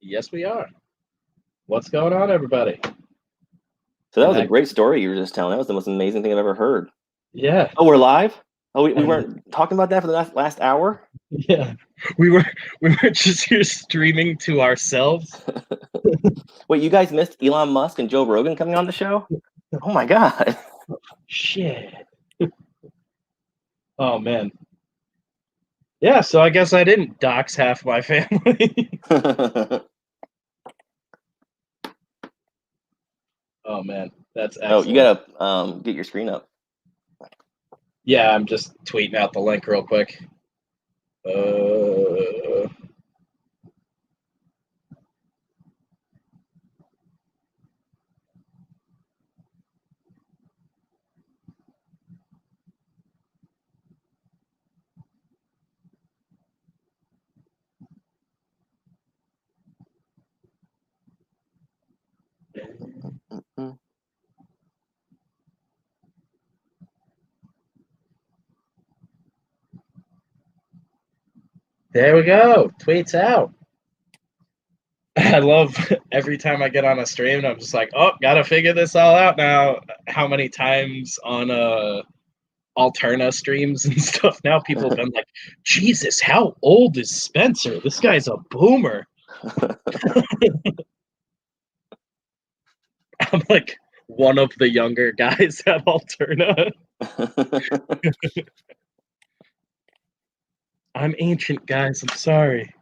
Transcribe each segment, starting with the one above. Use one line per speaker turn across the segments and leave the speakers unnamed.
Yes, we are. What's going on, everybody?
So that was a
And
great story you were just telling. That was the most amazing thing I've ever heard.
yeah,
Oh, we're live? Oh, we
and
weren't talking about that for the last hour?
yeah, we were we were just here streaming to ourselves.
Wait, you guys missed Elon Musk and Joe Rogan coming on the show? Oh my God.
Shit. Oh man. Yeah, so I guess I didn't dox half my family. Oh man, that's
Oh, you
excellent.
gotta get your screen up.
Yeah, I'm just tweeting out the link real quick.
Mhm.
There we go. Tweets out. I love every time I get on a stream and I'm just like, oh, gotta figure this all out now. How many times on Alterna streams and stuff now people have been like, Jesus, how old is Spencer? This guy's a boomer. I'm like one of the younger guys at Alterna. I'm ancient, guys. I'm sorry.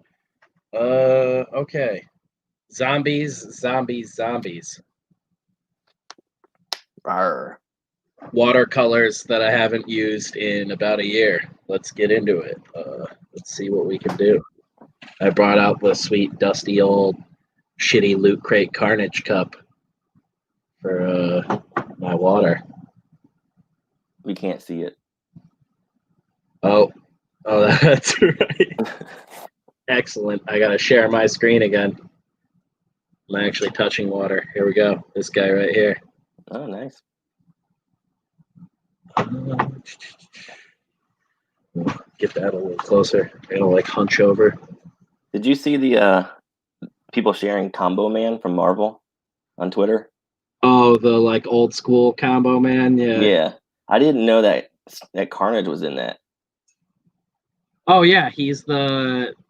Okay. Zombies.
Arr.
Watercolors that I haven't used in about a year. Let's get into it. Let's see what we can do. I brought out the sweet, dusty old, shitty Loot Crate Carnage cup for my water.
We can't see it.
Oh, that's right. Excellent. I gotta share my screen again. I'm actually touching water. Here we go. This guy right here.
Oh, nice.
Get that a little closer. I gotta like hunch over.
Did you see the people sharing Combo Man from Marvel on Twitter?
Oh, the like old school combo man. Yeah.
Yeah. I didn't know that Carnage was in that.
Oh yeah,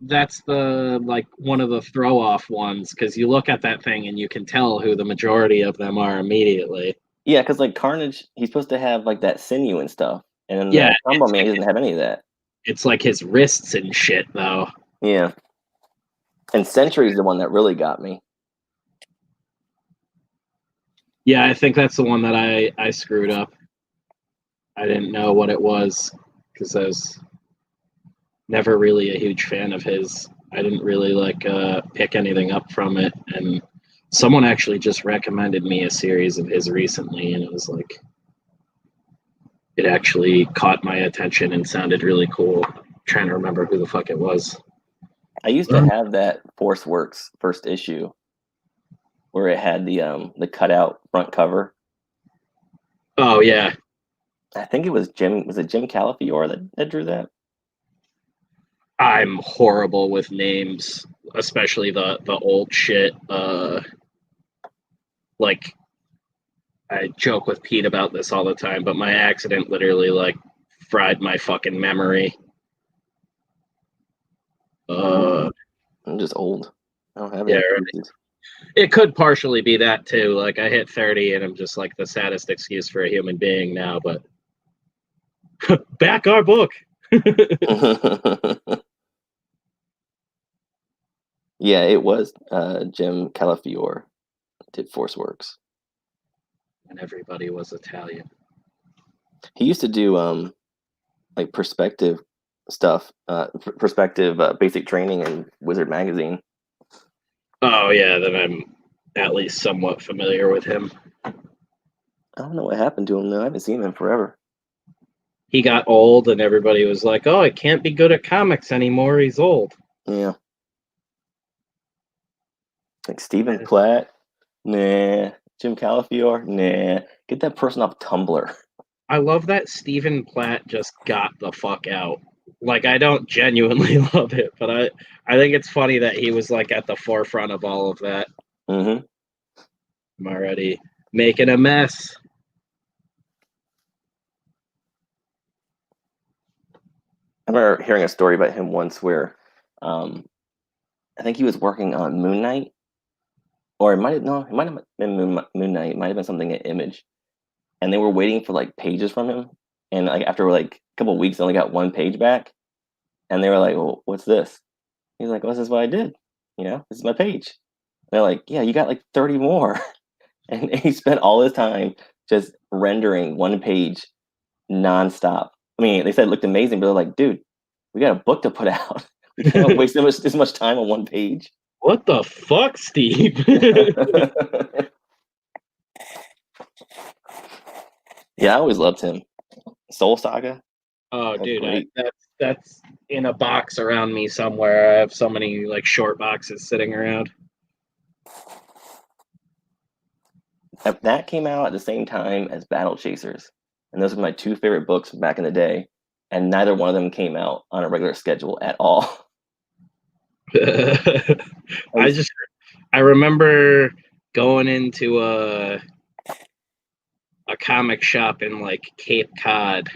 that's the like one of the throw off ones because you look at that thing and you can tell who the majority of them are immediately.
Yeah, because like Carnage, he's supposed to have like that sinew and stuff, and then
Yeah,
the Combo Man he doesn't have any of that.
it's like his wrists and shit though.
Yeah, and Sentry's the one that really got me.
Yeah, I think that's the one that I screwed up. I didn't know what it was because I was never really a huge fan of his. I didn't really like pick anything up from it, and someone actually just recommended me a series of his recently, and it was like it actually caught my attention and sounded really cool. I'm trying to remember who the fuck it was.
I used to have that Force Works first issue where it had the cutout front cover.
Oh yeah,
I think it was Jim. Was it Jim Calafiore that drew that?
I'm horrible with names, especially the old shit. Like I joke with Pete about this all the time, but my accident literally like fried my fucking memory.
I'm just old. I don't have
Yeah,
any
right.
excuses.
It could partially be that too. Like I hit 30 and I'm just like the saddest excuse for a human being now, but back our book.
Yeah, it was Jim Calafiore did Force Works.
And everybody was Italian.
He used to do like perspective stuff, perspective basic training in Wizard magazine.
Oh yeah, then I'm at least somewhat familiar with him.
I don't know what happened to him though. I haven't seen him in forever.
He got old and everybody was like, oh, I can't be good at comics anymore. He's old.
Yeah. Like Stephen Platt, nah. Jim Calafiore, nah. Get that person off Tumblr.
I love that Stephen Platt just got the fuck out. Like, I don't genuinely love it, but I think it's funny that he was like at the forefront of all of that.
Mm-hmm.
I'm already making a mess.
I remember hearing a story about him once where I think he was working on Moon Knight, or it might have been Moon Knight, it might have been something at Image, and they were waiting for like pages from him, and like after like a couple of weeks, they only got one page back, and they were like, "Well, what's this?" He's like, "Well, this is what I did. This is my page." And they're like, "Yeah, you got like 30 more," and he spent all his time just rendering one page nonstop. I mean, they said it looked amazing, but they're like, "Dude, we got a book to put out. We can't waste this much time on one page."
What the fuck, Steve?
Yeah, I always loved him. Soul Saga.
Oh,
That's
dude,
great.
that's in a box around me somewhere. I have so many like short boxes sitting around.
That came out at the same time as Battle Chasers, and those were my two favorite books from back in the day. And neither one of them came out on a regular schedule at all.
I remember going into a comic shop in like Cape Cod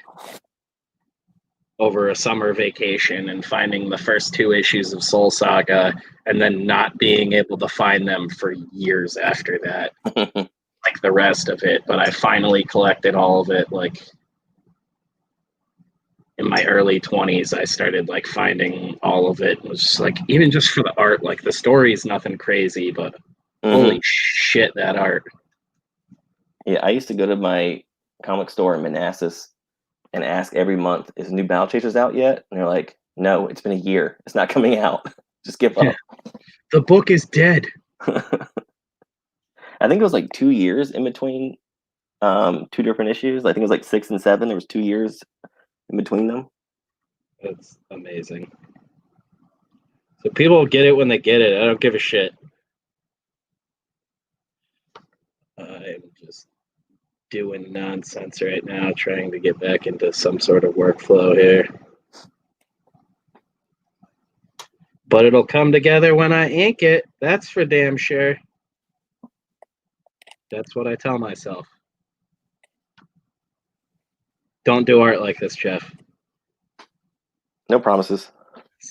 over a summer vacation and finding the first two issues of Soul Saga and then not being able to find them for years after that, like the rest of it. But I finally collected all of it. Like in my early 20s, I started like finding all of it. It was just like, even just for the art, like the story's nothing crazy, but holy shit, that art.
Yeah, I used to go to my comic store in Manassas and ask every month, "Is new Battle Chasers out yet?" And they're like, "No, it's been a year. It's not coming out. Just give up."
The book is dead.
I think it was like 2 years in between two different issues. I think it was like 6 and 7. There was 2 years in between them.
That's amazing. So people get it when they get it. I don't give a shit. I'm just doing nonsense right now, trying to get back into some sort of workflow here. But it'll come together when I ink it. That's for damn sure. That's what I tell myself. Don't do art like this, Geoff.
No promises.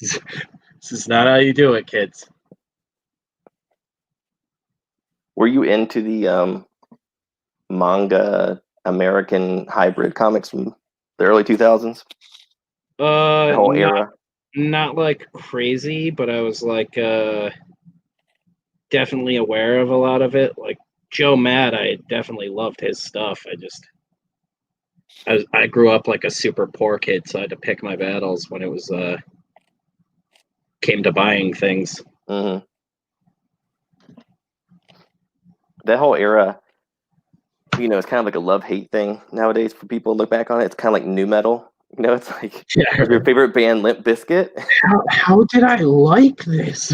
This is not how you do it, kids.
Were you into the manga American hybrid comics from the early 2000s? The whole era?
Not like crazy, but I was like definitely aware of a lot of it. Like Joe Mad, I definitely loved his stuff. I grew up like a super poor kid, so I had to pick my battles when it was came to buying things.
Mm-hmm. That whole era, it's kind of like a love-hate thing nowadays for people to look back on it. It's kind of like new metal. It's like your favorite band, Limp Bizkit.
How did I like this?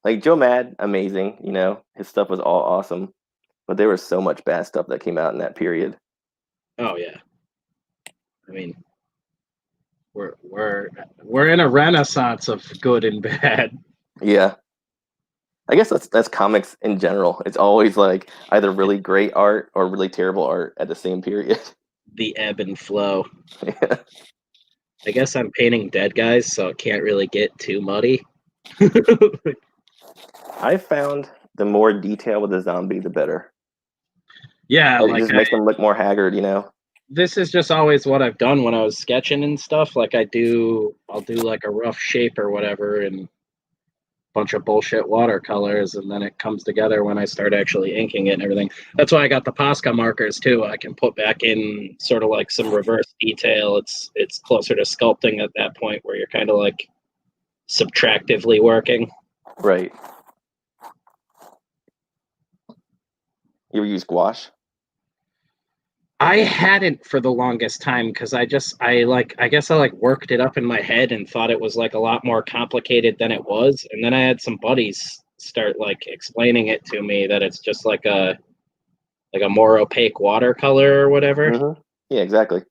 Like Joe Mad, amazing. His stuff was all awesome, but there was so much bad stuff that came out in that period.
Oh yeah, I mean, we're in a renaissance of good and bad.
Yeah, I guess that's comics in general. It's always like either really great art or really terrible art at the same period.
The ebb and flow.
Yeah.
I guess I'm painting dead guys, so it can't really get too muddy.
I found the more detail with the zombie, the better.
Yeah,
It just makes them look more haggard,
This is just always what I've done when I was sketching and stuff. Like I'll do like a rough shape or whatever and a bunch of bullshit watercolors, and then it comes together when I start actually inking it and everything. That's why I got the Posca markers too. I can put back in sort of like some reverse detail. It's closer to sculpting at that point where you're kind of like subtractively working.
Right. You ever use gouache?
I hadn't for the longest time because I guess I worked it up in my head and thought it was like a lot more complicated than it was. And then I had some buddies start like explaining it to me that it's just like a more opaque watercolor or whatever.
Mm-hmm. Yeah, exactly.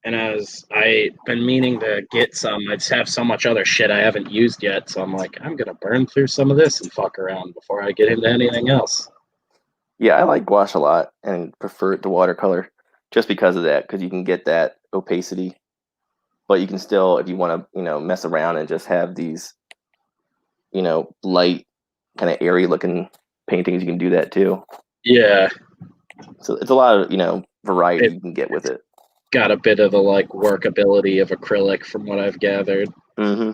and I been meaning to get some. I just have so much other shit I haven't used yet, so I'm like, I'm gonna burn through some of this and fuck around before I get into anything else.
Yeah, I like gouache a lot and prefer it to watercolor just because of that, because you can get that opacity, but you can still, if you want to, mess around and just have these, light, kind of airy looking paintings, you can do that too.
Yeah,
So it's a lot of, variety
it
you can get with it.
got a bit of the like workability of acrylic from what I've gathered.
Hmm.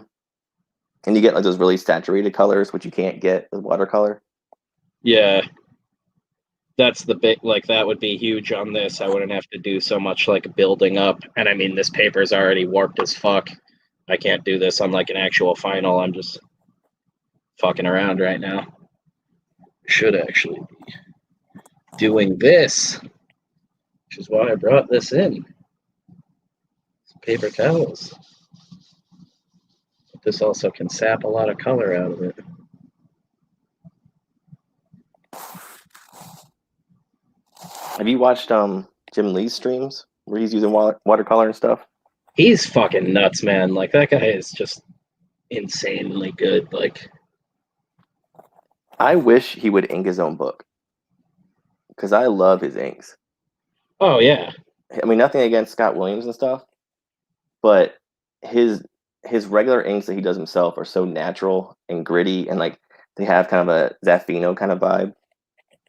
And you get like those really saturated colors, which you can't get with watercolor.
Yeah, that's the big like that would be huge on this. I wouldn't have to do so much like building up, and I mean this paper's already warped as fuck. I can't do this on like an actual final. I'm just fucking around right now. Should actually be doing this, which is why I brought this in. Paper towels. But this also can sap a lot of color out of it.
Have you watched Jim Lee's streams where he's using watercolor and stuff?
He's fucking nuts, man. Like that guy is just insanely good. Like
I wish he would ink his own book because I love his inks.
oh yeah.
I mean, nothing against Scott Williams and stuff, but his his regular inks that he does himself are so natural and gritty, and like they have kind of a Zaffino kind of vibe.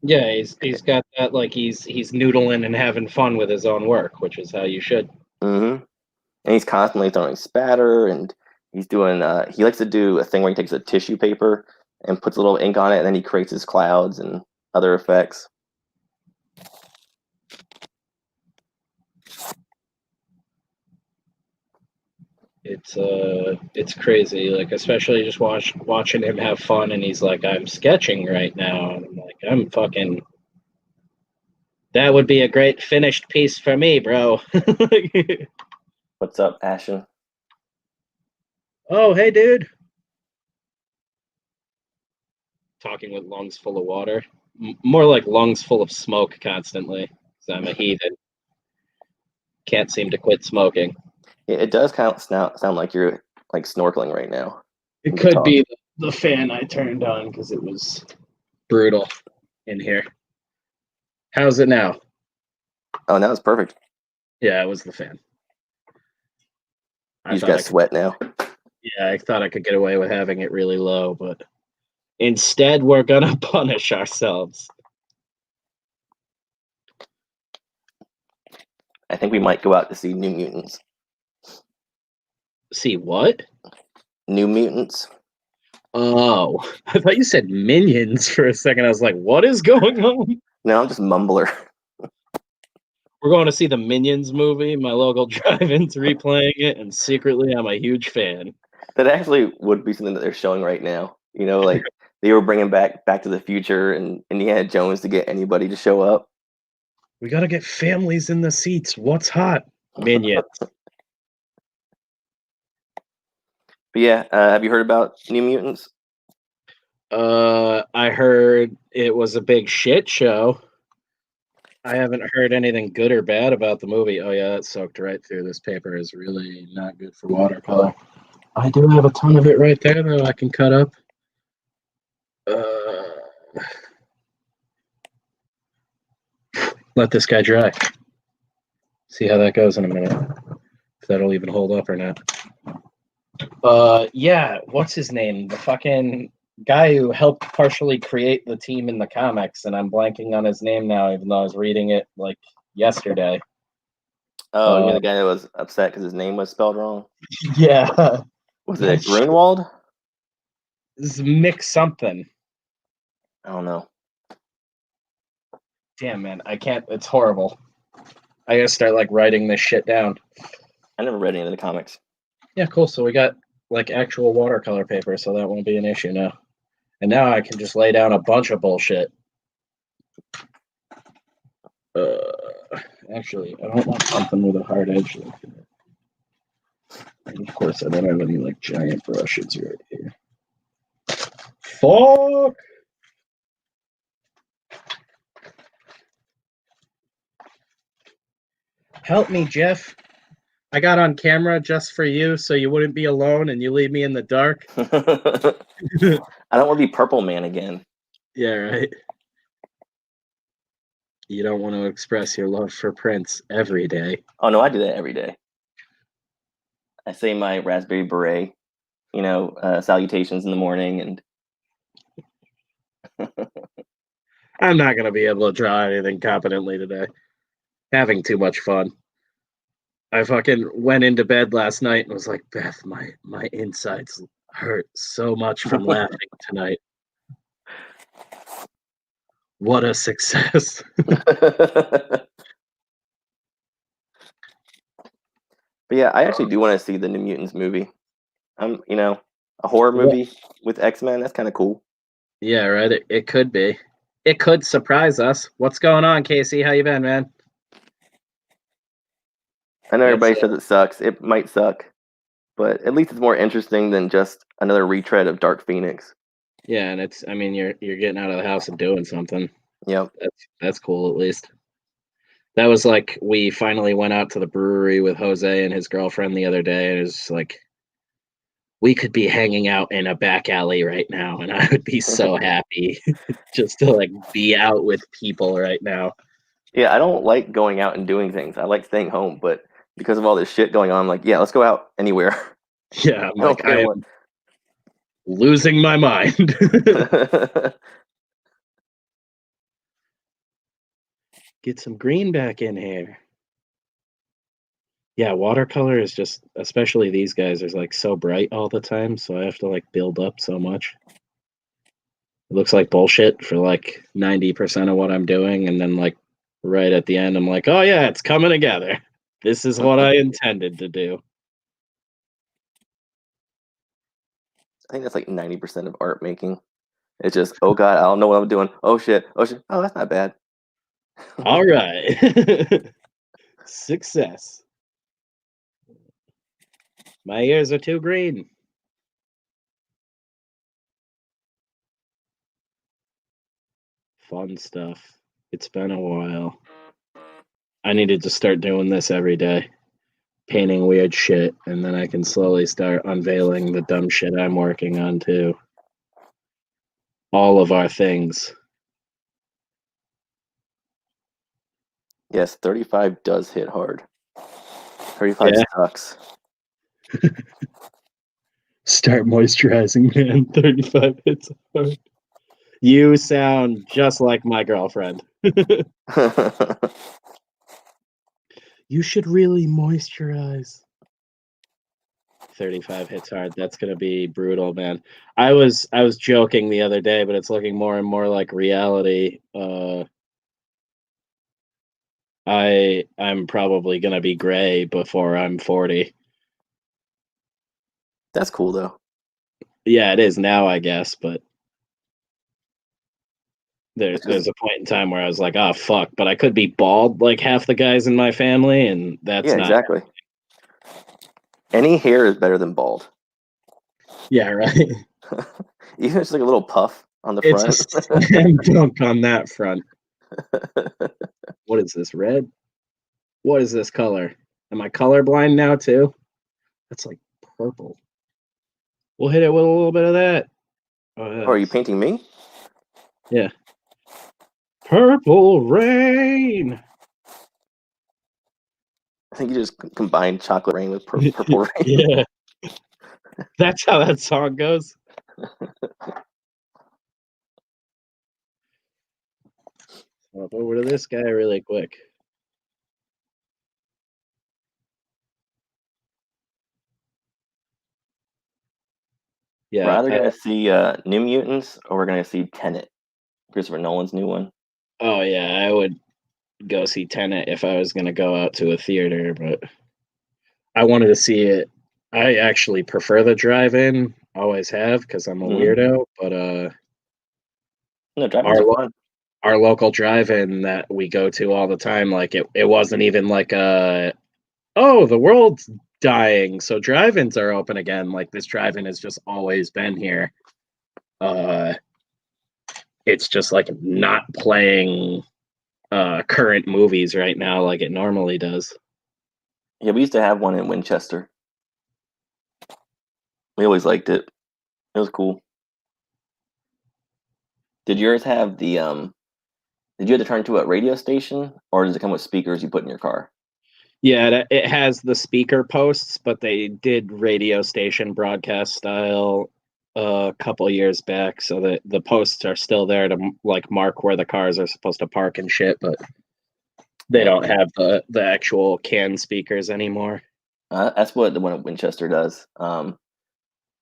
Yeah, he's got that like he's noodling and having fun with his own work, which is how you should.
Hmm. And he's constantly throwing spatter, and he's doing. He likes to do a thing where he takes a tissue paper and puts a little ink on it, and then he creates his clouds and other effects.
It's crazy, like especially just watching him have fun, and he's like, I'm sketching right now, and I'm like, I'm fucking. That would be a great finished piece for me, bro.
What's up, Ashton?
Oh, hey, dude. Talking with lungs full of water. More like lungs full of smoke constantly. Because I'm a heathen. Can't seem to quit smoking.
It does kind of sound like you're like snorkeling right now.
It
When you
could
talk.
be the fan I turned on because it was brutal in here. How's it now?
Oh, now it's perfect.
Yeah, it was the fan.
You
I
just
thought
got
I could.
sweat now.
Yeah, I thought I could get away with having it really low, but instead we're gonna punish ourselves.
I think we might go out to see New Mutants.
See what?
New Mutants.
Oh, I thought you said minions for a second. I was like, what is going on?
No, I'm just mumbler.
We're going to see the Minions movie. My local drive-in's replaying it, and secretly, I'm a huge fan.
That actually would be something that they're showing right now. Like they were bringing Back to the Future and Indiana Jones to get anybody to show up.
We got to get families in the seats. What's hot? Minions.
But yeah, have you heard about New Mutants?
I heard it was a big shit show. I haven't heard anything good or bad about the movie. Oh yeah, that soaked right through. This paper is really not good for watercolor. I do have a ton of it right there, though. I can cut up. Let this guy dry. See how that goes in a minute. If that'll even hold up or not. Yeah, what's his name? The fucking guy who helped partially create the team in the comics, and I'm blanking on his name now, even though I was reading it like yesterday.
Oh, you mean the guy that was upset because his name was spelled wrong?
Yeah.
Was it Grunwald?
This is Mick something.
I don't know.
Damn, man, I can't. It's horrible. I gotta start like writing this shit down.
I never read any of the comics.
Yeah, cool. So we got like actual watercolor paper, so that won't be an issue now. And now I can just lay down a bunch of bullshit. Actually, I don't want something with a hard edge like that. And of course, I don't have any like giant brushes right here. Fuck! Help me, Geoff. I got on camera just for you, so you wouldn't be alone and you leave me in the dark.
I don't want to be Purple Man again.
Yeah, right. You don't want to express your love for Prince every day.
Oh no, I do that every day. I say my raspberry beret, salutations in the morning, and
I'm not going to be able to draw anything competently today. Having too much fun. I fucking went into bed last night and was like, Beth, my insides hurt so much from laughing tonight. What a success.
But yeah, I actually do want to see the New Mutants movie. A horror movie with X-Men, that's kind of cool.
Yeah, right. It could be. It could surprise us. What's going on, Casey? How you been, man?
I know everybody says it sucks. It might suck, but at least it's more interesting than just another retread of Dark Phoenix.
Yeah, and you're getting out of the house and doing something.
Yep.
That's cool at least. That was like we finally went out to the brewery with Jose and his girlfriend the other day, and it was like we could be hanging out in a back alley right now, and I would be so happy just to like be out with people right now.
Yeah, I don't like going out and doing things. I like staying home, but because of all this shit going on, I'm like, yeah, let's go out anywhere.
Yeah, I'm
I don't
like,
care
I
what.
am losing my mind. Get some green back in here. Yeah, watercolor is just, especially these guys, are like so bright all the time, so I have to like build up so much. It looks like bullshit for like 90% of what I'm doing, and then like right at the end, I'm like, oh yeah, it's coming together. This is what I intended to do.
I think that's like 90% of art making. It's just, oh god, I don't know what I'm doing. Oh shit, oh that's not bad.
All right. Success. My ears are too green. Fun stuff. It's been a while. I needed to start doing this every day, painting weird shit, and then I can slowly start unveiling the dumb shit I'm working on too. All of our things.
Yes, 35 does hit hard. 35 sucks.
Start moisturizing, man. 35 hits hard. You sound just like my girlfriend. You should really moisturize. 35 hits hard. That's gonna be brutal, man. I was joking the other day, but it's looking more and more like reality. I'm probably gonna be gray before I'm 40.
That's cool though.
Yeah, it is now, I guess, but there's a point in time where I was like, oh fuck, but I could be bald like half the guys in my family, and that's
yeah,
not
exactly. Any hair is better than bald.
Yeah, right.
Even if it's like a little puff on the
It's
front.
a slam dunk on that front. What is this, red? What is this color? Am I colorblind now too? That's like purple. We'll hit it with a little bit of that.
Oh, are you painting me?
Yeah. Purple rain.
I think you just combined chocolate rain with purple rain.
Yeah. That's how that song goes. I'll go over to this guy really quick. Yeah.
We're either going to see New Mutants or we're going to see Tenet, Christopher Nolan's new one.
Oh, yeah. I would go see Tenet if I was going to go out to a theater, but I wanted to see it. I actually prefer the drive-in. Always have, because I'm a weirdo, but
no, drive-ins are fun.
Our local drive-in that we go to all the time, like it wasn't even like the world's dying, so drive-ins are open again. Like this drive-in has just always been here. It's just like not playing current movies right now like it normally does.
Yeah, we used to have one in Winchester. We always liked it. It was cool. Did yours have the did you have to turn to a radio station, or does it come with speakers you put in your car?
Yeah, it has the speaker posts, but they did radio station broadcast style a couple years back, so that the posts are still there to like mark where the cars are supposed to park and shit, but they
Yeah,
don't have the actual CAN speakers anymore.
that's what the one at Winchester does.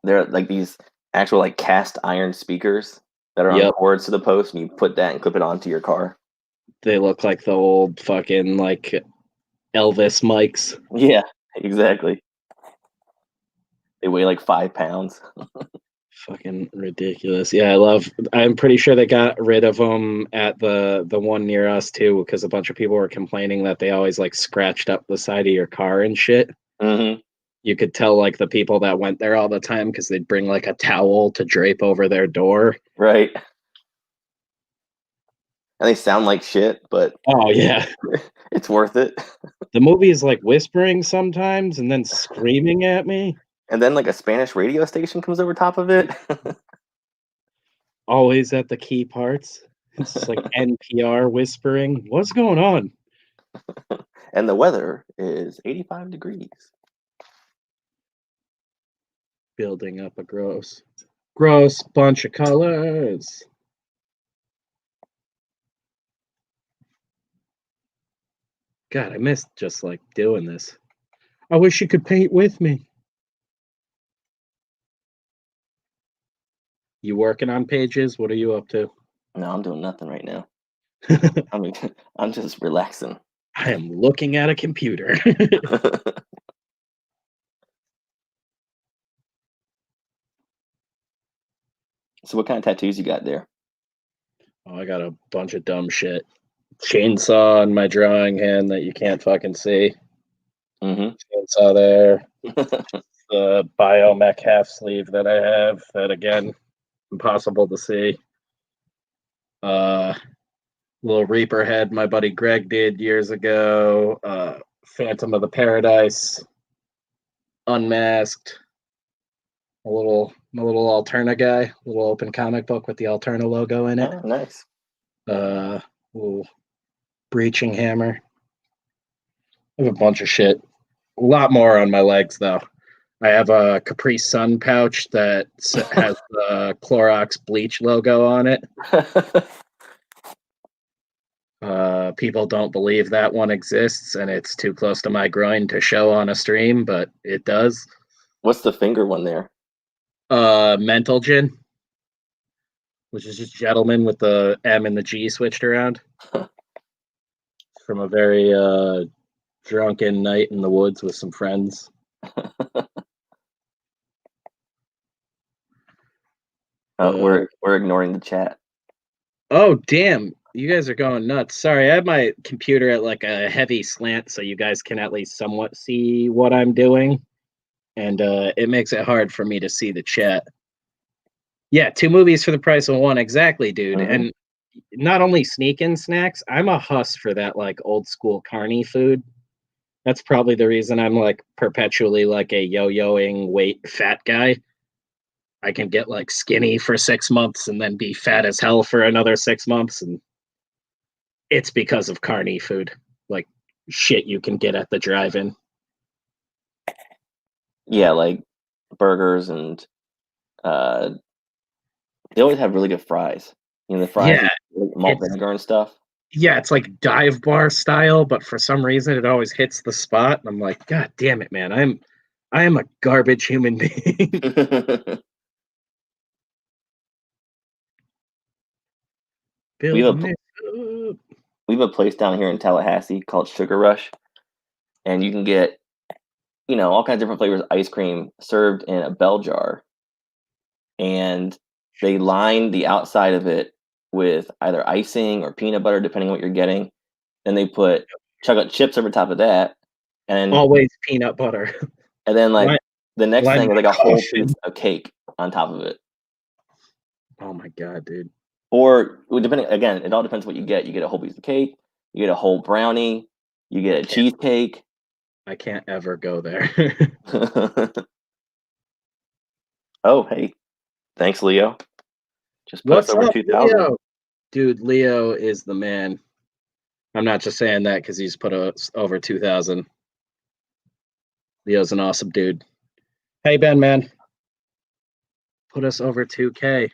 They're like these actual like cast iron speakers that are on
Yep,
cords to the post, and you put that and clip it onto your car.
they look like the old fucking like Elvis mics.
Yeah, exactly. They weigh like 5 pounds.
Fucking ridiculous. Yeah, I'm pretty sure they got rid of them at the one near us too, because a bunch of people were complaining that they always like scratched up the side of your car and shit.
Hmm.
You could tell like the people that went there all the time because they'd bring like a towel to drape over their door.
Right. And they sound like shit, but
Oh yeah.
it's worth it.
The movie is like whispering sometimes and then screaming at me.
And then like a Spanish radio station comes over top of it.
Always at the key parts. It's just like NPR whispering. What's going on?
And the weather is 85 degrees.
Building up a gross bunch of colors. God, I miss just like doing this. I wish you could paint with me. You working on pages? What are you up to?
No, I'm doing nothing right now. I mean, I'm just relaxing.
I am looking at a computer.
So what kind of tattoos you got there?
Oh, I got a bunch of dumb shit. Chainsaw in my drawing hand that you can't fucking see.
Hmm.
Chainsaw there. The biomech half sleeve that I have that again impossible to see. Uh little Reaper head my buddy Greg did years ago. Phantom of the Paradise, Unmasked, a little Alterna guy, little open comic book with the Alterna logo in it.
Oh, nice.
Uh, little breaching hammer. I have a bunch of shit. A lot more on my legs though. I have a Capri Sun pouch that has the Clorox bleach logo on it. People don't believe that one exists, and it's too close to my groin to show on a stream, but it does.
What's the finger one there?
Mental Gin, which is just gentleman with the M and the G switched around from a very drunken night in the woods with some friends. Uh,
We're ignoring the chat.
oh damn, you guys are going nuts. Sorry, I have my computer at like a heavy slant so you guys can at least somewhat see what I'm doing, and it makes it hard for me to see the chat. Yeah, two movies for the price of one, exactly, dude.
Hmm.
And not only sneak-in snacks, I'm a huss for that like old school carny food. That's probably the reason I'm like perpetually like a yo-yoing weight fat guy. I can get like skinny for 6 months and then be fat as hell for another 6 months, and it's because of carny food, like shit you can get at the drive-in.
Yeah, like burgers and uh, they always have really good fries. You know, the fries
Yeah,
with malt
it's
vinegar and stuff.
yeah, it's like dive bar style, but for some reason it always hits the spot. And I'm like, God damn it, man! I am a garbage human being.
we have
Building
a
this up.
we have a place down here in Tallahassee called Sugar Rush, and you can get all kinds of different flavors of ice cream served in a bell jar, and they line the outside of it with either icing or peanut butter, depending on what you're getting. Then they put chocolate chips over top of that, and
Always peanut butter.
and then like
Line,
the next
line
thing is like a
my
whole piece
caution.
of cake on top of it.
Oh my god, dude.
Or well, depending again, it all depends what you get. You get a whole piece of cake, you get a whole brownie, you get a
Can't
cheesecake.
I can't ever go there.
Oh, hey, thanks, Leo. Just put us
What's
over
up,
2,000.
Leo? Dude, Leo is the man. I'm not just saying that because he's put us over 2,000. Leo's an awesome dude. Hey, Ben, man, put us over 2K.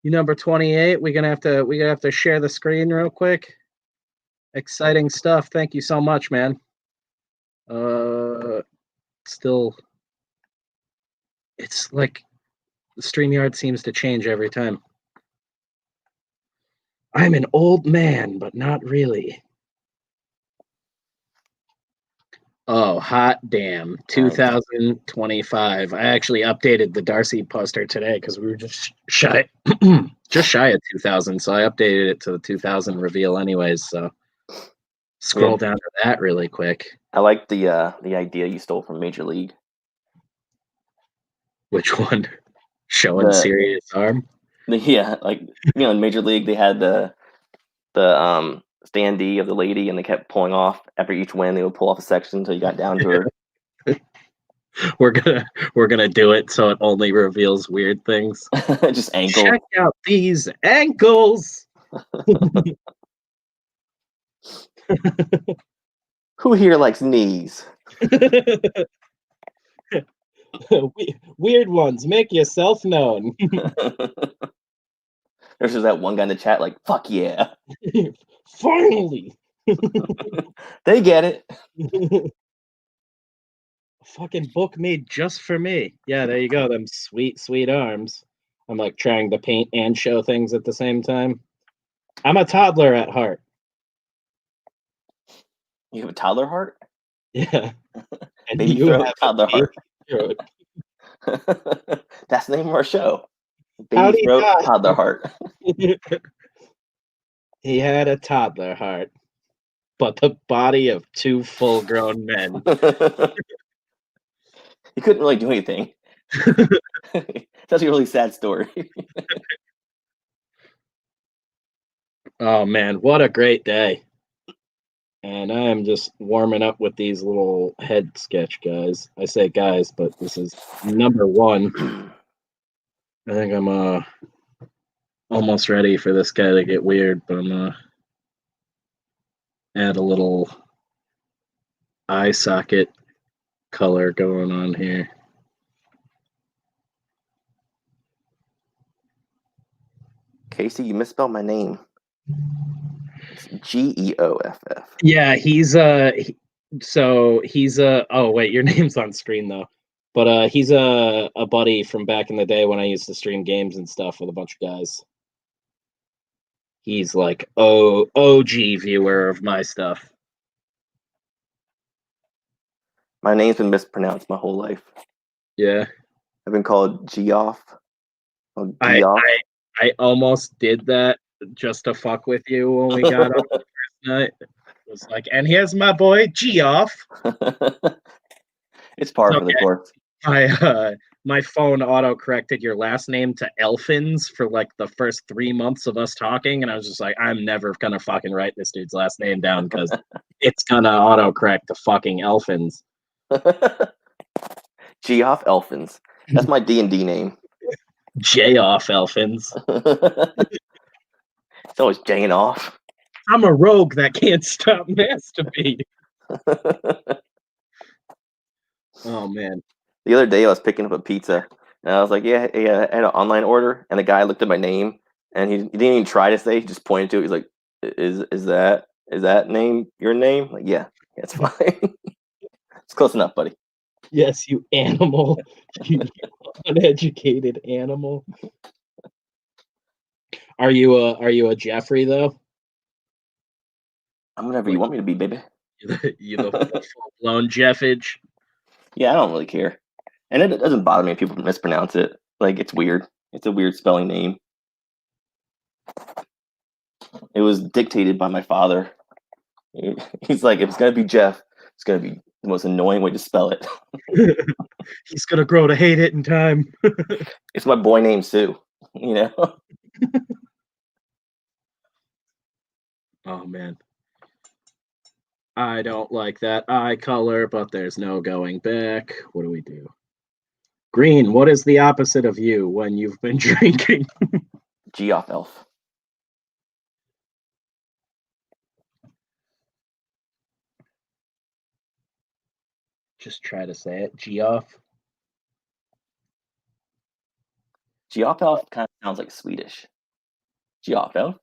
You number 28. We gonna have to share the screen real quick. Exciting stuff. Thank you so much, man. Still, it's like StreamYard seems to change every time. I'm an old man, but not really. Oh, hot damn.
Nice.
2025. I actually updated the Darcy poster today because we were just shy just shy of 2000, so I updated it to the 2000 reveal anyways, so scroll
Yeah,
down to that really quick.
I like the idea you stole from Major League.
Which one? Showing
The,
serious arm?
yeah, like in Major League they had the standee of the lady, and they kept pulling off after each win. They would pull off a section until you got down to her.
We're gonna we're gonna do it so it only reveals weird things.
Just ankle.
Check out these ankles.
Who here likes knees?
Weird ones. Make yourself known.
There's just that one guy in the chat like, fuck yeah.
Finally.
They get it.
A fucking book made just for me. Yeah, there you go. Them sweet, sweet arms. I'm like trying to paint and show things at the same time. I'm a toddler at heart.
You have a toddler heart?
Yeah. And
Baby
you have
throat, toddler
a baby
heart.
throat.
That's the name of our show. Baby
How'd he
throat,
die?
toddler heart.
He had a toddler heart, but the body of two full grown men.
He couldn't really do anything. That's a really sad story.
Oh man, what a great day. And I am just warming up with these little head sketch guys. I say guys, but this is number one. I think I'm almost ready for this guy to get weird, but I'm gonna add a little eye socket color going on here.
Casey, you misspelled my name. It's Geoff.
Yeah, he's oh wait, your name's on screen though. But he's a buddy from back in the day when I used to stream games and stuff with a bunch of guys. He's like OG viewer of my stuff.
My name's been mispronounced my whole life.
Yeah.
I've been called Geoff. Or
I
Geoff.
I almost did that just to fuck with you when we got up the first night. It was like, and here's my boy Geoff.
It's par
It's
for the
okay.
course.
My phone auto corrected your last name to Elfins for like the first 3 months of us talking, and I was just like, I'm never gonna fucking write this dude's last name down because it's gonna auto correct to fucking Elfins.
Geoff Elfins. That's my D&D name.
J off Elfins.
It's always jaying off.
I'm a rogue that can't stop masturbating. Oh man.
The other day I was picking up a pizza, and I was like, yeah, I had an online order, and the guy looked at my name, and he didn't even try to say, he just pointed to it. He's like, is that name your name? Like, yeah, it's fine. It's close enough, buddy.
Yes, you animal. You uneducated animal. Are you a Jeffrey though?
I'm whatever you
Like
want me to be, baby.
you the full blown Jeffage?
Yeah, I don't really care. And it doesn't bother me if people mispronounce it. Like, it's weird. It's a weird spelling name. It was dictated by my father. He's like, if it's gonna be Jeff, it's gonna be the most annoying way to spell it.
He's gonna grow to hate it in time.
It's my boy name Sue. You know.
Oh man. I don't like that eye color, but there's no going back. What do we do? Green, what is the opposite of you when you've been drinking?
Geoff elf.
Just try to say it. Geoff.
Geoff elf kind of sounds like Swedish. Geoff elf.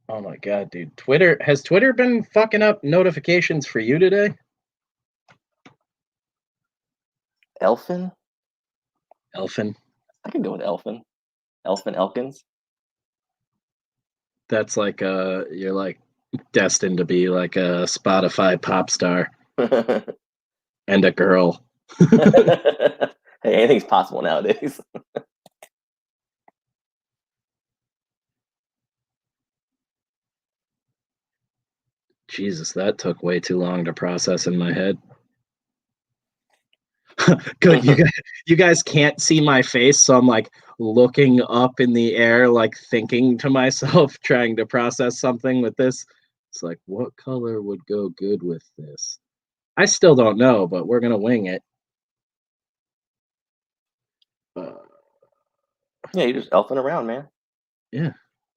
Oh my god, dude. Twitter been fucking up notifications for you today?
Elfin.
Elfin.
I can go with Elfin. Elfin Elkins.
That's like you're like destined to be like a Spotify pop star and a girl.
Hey, anything's possible nowadays.
Jesus, that took way too long to process in my head. Good, you guys can't see my face, so I'm like looking up in the air, like thinking to myself, trying to process something with this. It's like, what color would go good with this? I still don't know, but we're gonna wing it.
Yeah, you're just elfing around, man.
Yeah.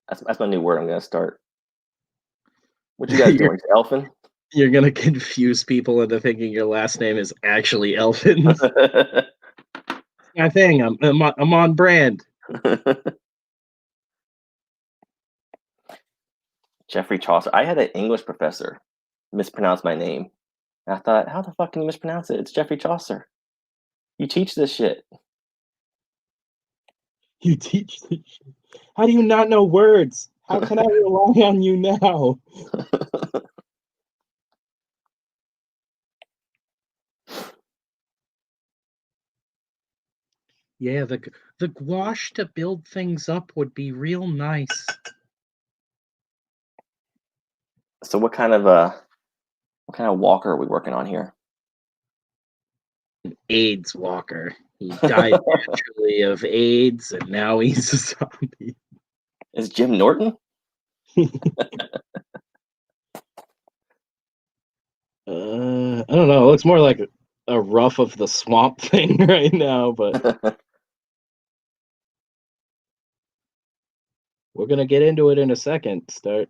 That's my new word. I'm gonna start. What you guys
you're,
doing? Elfin?
you're gonna confuse people into thinking your last name is actually Elfin. My thing. I'm on brand.
Geoffrey Chaucer. I had an English professor mispronounce my name. And I thought, how the fuck can you mispronounce it? It's Geoffrey Chaucer. You teach this shit.
You teach this shit. How do you not know words? How can I rely on you now? Yeah, the gouache to build things up would be real nice.
So what kind of walker are we working on here?
AIDS walker. He died naturally of AIDS, and now he's a zombie.
Is Jim Norton?
I don't know. It looks more like a rough of the swamp thing right now, but we're gonna get into it in a second. Start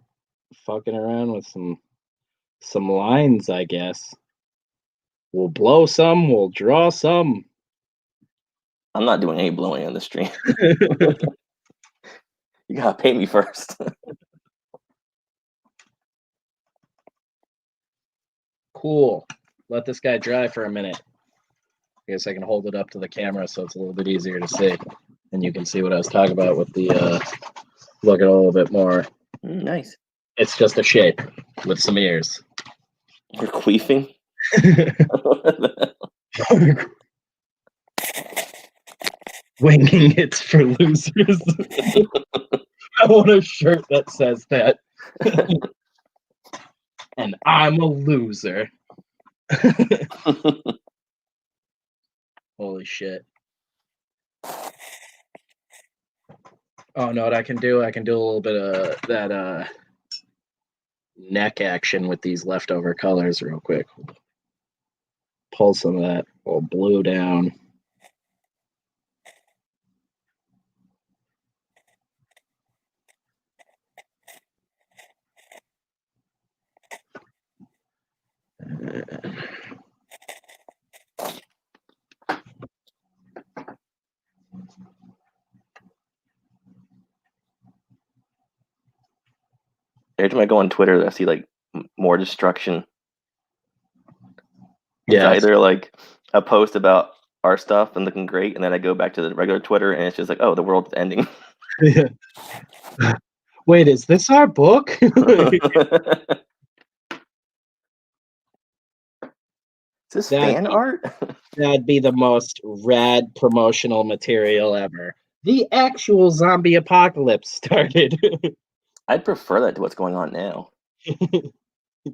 fucking around with some lines, I guess. We'll blow some, we'll draw some.
I'm not doing any blowing on the stream. You gotta pay me first.
Cool. Let this guy dry for a minute. I guess I can hold it up to the camera so it's a little bit easier to see. And you can see what I was talking about with the look at a little bit more.
Nice.
It's just a shape with some ears.
You're queefing?
Winging it's for losers. I want a shirt that says that. And I'm a loser. Holy shit. Oh no, what I can do a little bit of that neck action with these leftover colors real quick. Pull some of that little blue down.
Every time I go on Twitter, I see like more destruction. It's
Yeah.
either like a post about our stuff and looking great, and then I go back to the regular Twitter, and it's just like, oh, the world's ending.
Wait, is this our book?
Is this fan art?
That'd be the most rad promotional material ever. The actual zombie apocalypse started.
I'd prefer that to what's going on now.
It'd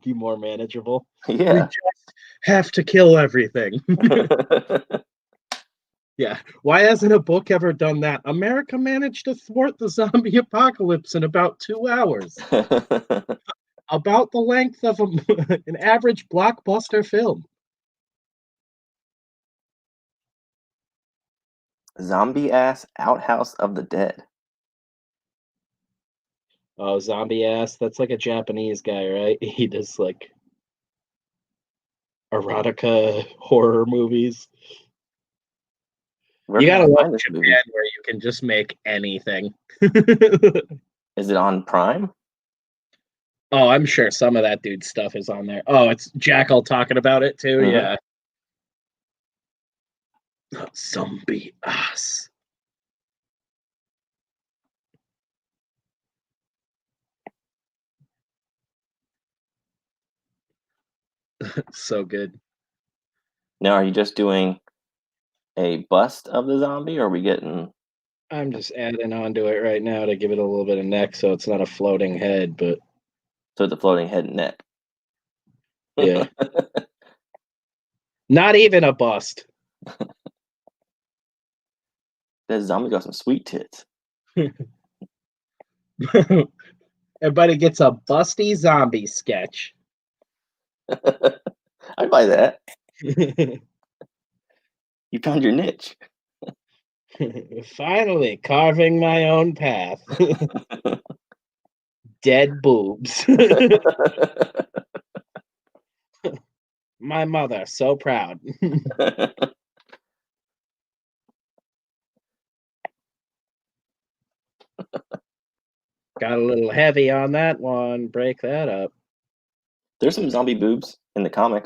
be more manageable.
Yeah.
We just have to kill everything. Yeah. Why hasn't a book ever done that? America managed to thwart the zombie apocalypse in about 2 hours. About the length of an average blockbuster film.
Zombie ass outhouse of the dead.
Oh, zombie ass. That's like a Japanese guy, right? He does like erotica horror movies.
Where
You
can I
gotta love
find this movie?
Japan where you can just make anything.
Is it on Prime?
Oh, I'm sure some of that dude's stuff is on there. Oh, it's Jackal talking about it too.
Hmm.
Yeah. Zombie ass. So good.
Now, are you just doing a bust of the zombie, or are we getting
I'm just adding on to it right now to give it a little bit of neck so it's not a floating head, but
to the floating head and neck?
yeah. Not even a bust.
That zombie got some sweet tits.
Everybody gets a busty zombie sketch.
I'd buy that. You found your niche.
Finally, carving my own path. Dead boobs. My mother, so proud. Got a little heavy on that one. Break that up.
There's some zombie boobs in the comic.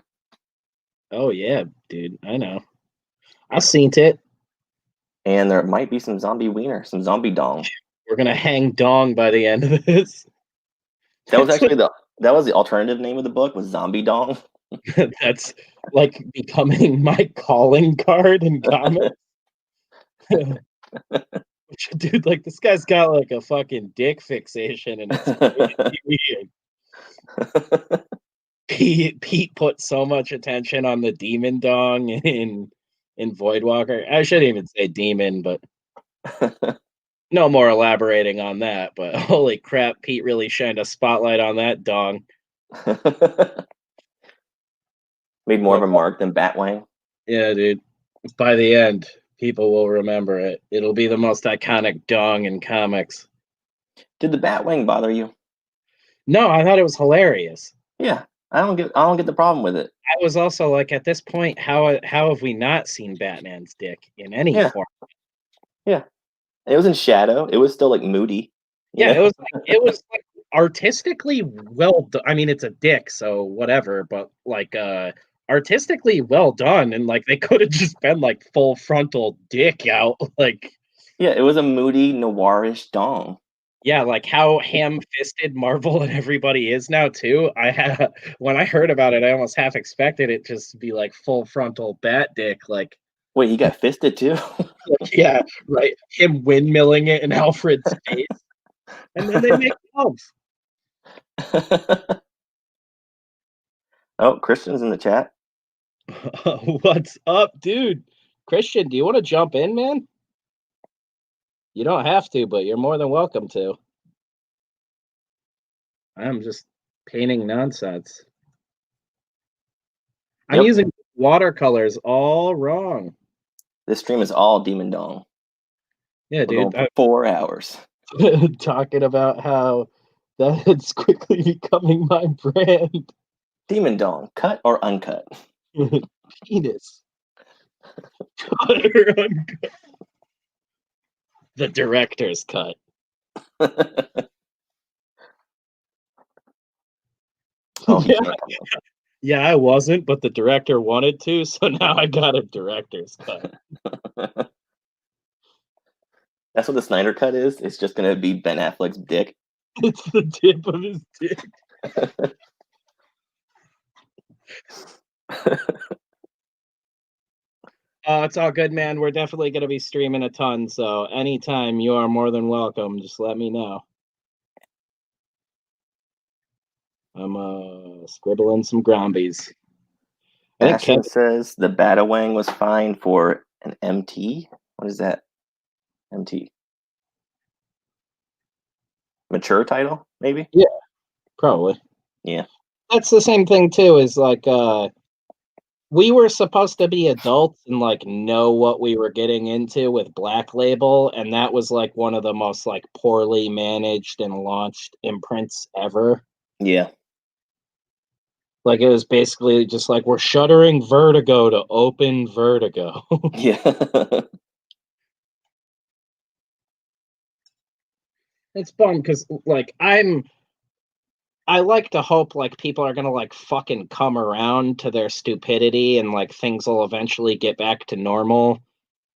Oh yeah, dude. I know. I seen it.
And there might be some zombie wiener, some zombie dong.
We're gonna hang dong by the end of this.
That was
That's
actually the alternative name of the book was Zombie Dong.
that's like becoming my calling card in comics. Dude, like this guy's got like a fucking dick fixation, and it's crazy weird. Pete put so much attention on the demon dong in Voidwalker. I shouldn't even say demon, but no more elaborating on that. But holy crap, Pete really shined a spotlight on that dong.
Made more of
But
a mark than Batwang.
yeah, dude. By the end, people will remember it. It'll be the most iconic dong in comics.
Did the Batwang bother you?
No, I thought it was hilarious.
Yeah, I don't get the problem with it.
I was also like, at this point, how have we not seen Batman's dick in any
Yeah,
form?
yeah. It was in shadow. It was still like moody, you
Yeah,
know.
it was like artistically well done. I mean, it's a dick, so whatever, but like artistically well done, and like they could have just been like full frontal dick out. Like,
Yeah, it was a moody noirish dong.
yeah, like how ham-fisted Marvel and everybody is now too. I had when I heard about it, I almost half expected it just to be like full frontal bat dick,
Wait, he got fisted too.
yeah, right. Him windmilling it in Alfred's face, and then they make love.
Oh, Christian's in the chat.
What's up, dude? Christian, do you want to jump in, man? You don't have to, but you're more than welcome to. I'm just painting nonsense. I'm
Yep,
using watercolors all wrong.
this stream is all demon dong.
Yeah,
We're
dude.
going for 4 hours.
I'm talking about how that's quickly becoming my brand.
Demon dong, cut or uncut?
Penis. Cut or uncut. The director's cut.
Oh, he
Yeah,
can't come
yeah, I wasn't, but the director wanted to, so now I got a director's cut.
on. That's what the Snyder cut is. It's just gonna be Ben Affleck's dick.
It's the tip of his dick. It's all good, man. We're definitely going to be streaming a ton, so anytime you are more than welcome. Just let me know. I'm scribbling some grombies. I think
Ashton says the Batawang was fine for An MT? What is that? MT? Mature title, maybe?
Yeah, probably.
Yeah.
That's the same thing too. Is like we were supposed to be adults and like know what we were getting into with Black Label, and that was like one of the most like poorly managed and launched imprints ever.
Yeah.
Like it was basically just like we're shuttering Vertigo to open Vertigo.
Yeah.
It's fun because like I like to hope like people are gonna like fucking come around to their stupidity and like things will eventually get back to normal.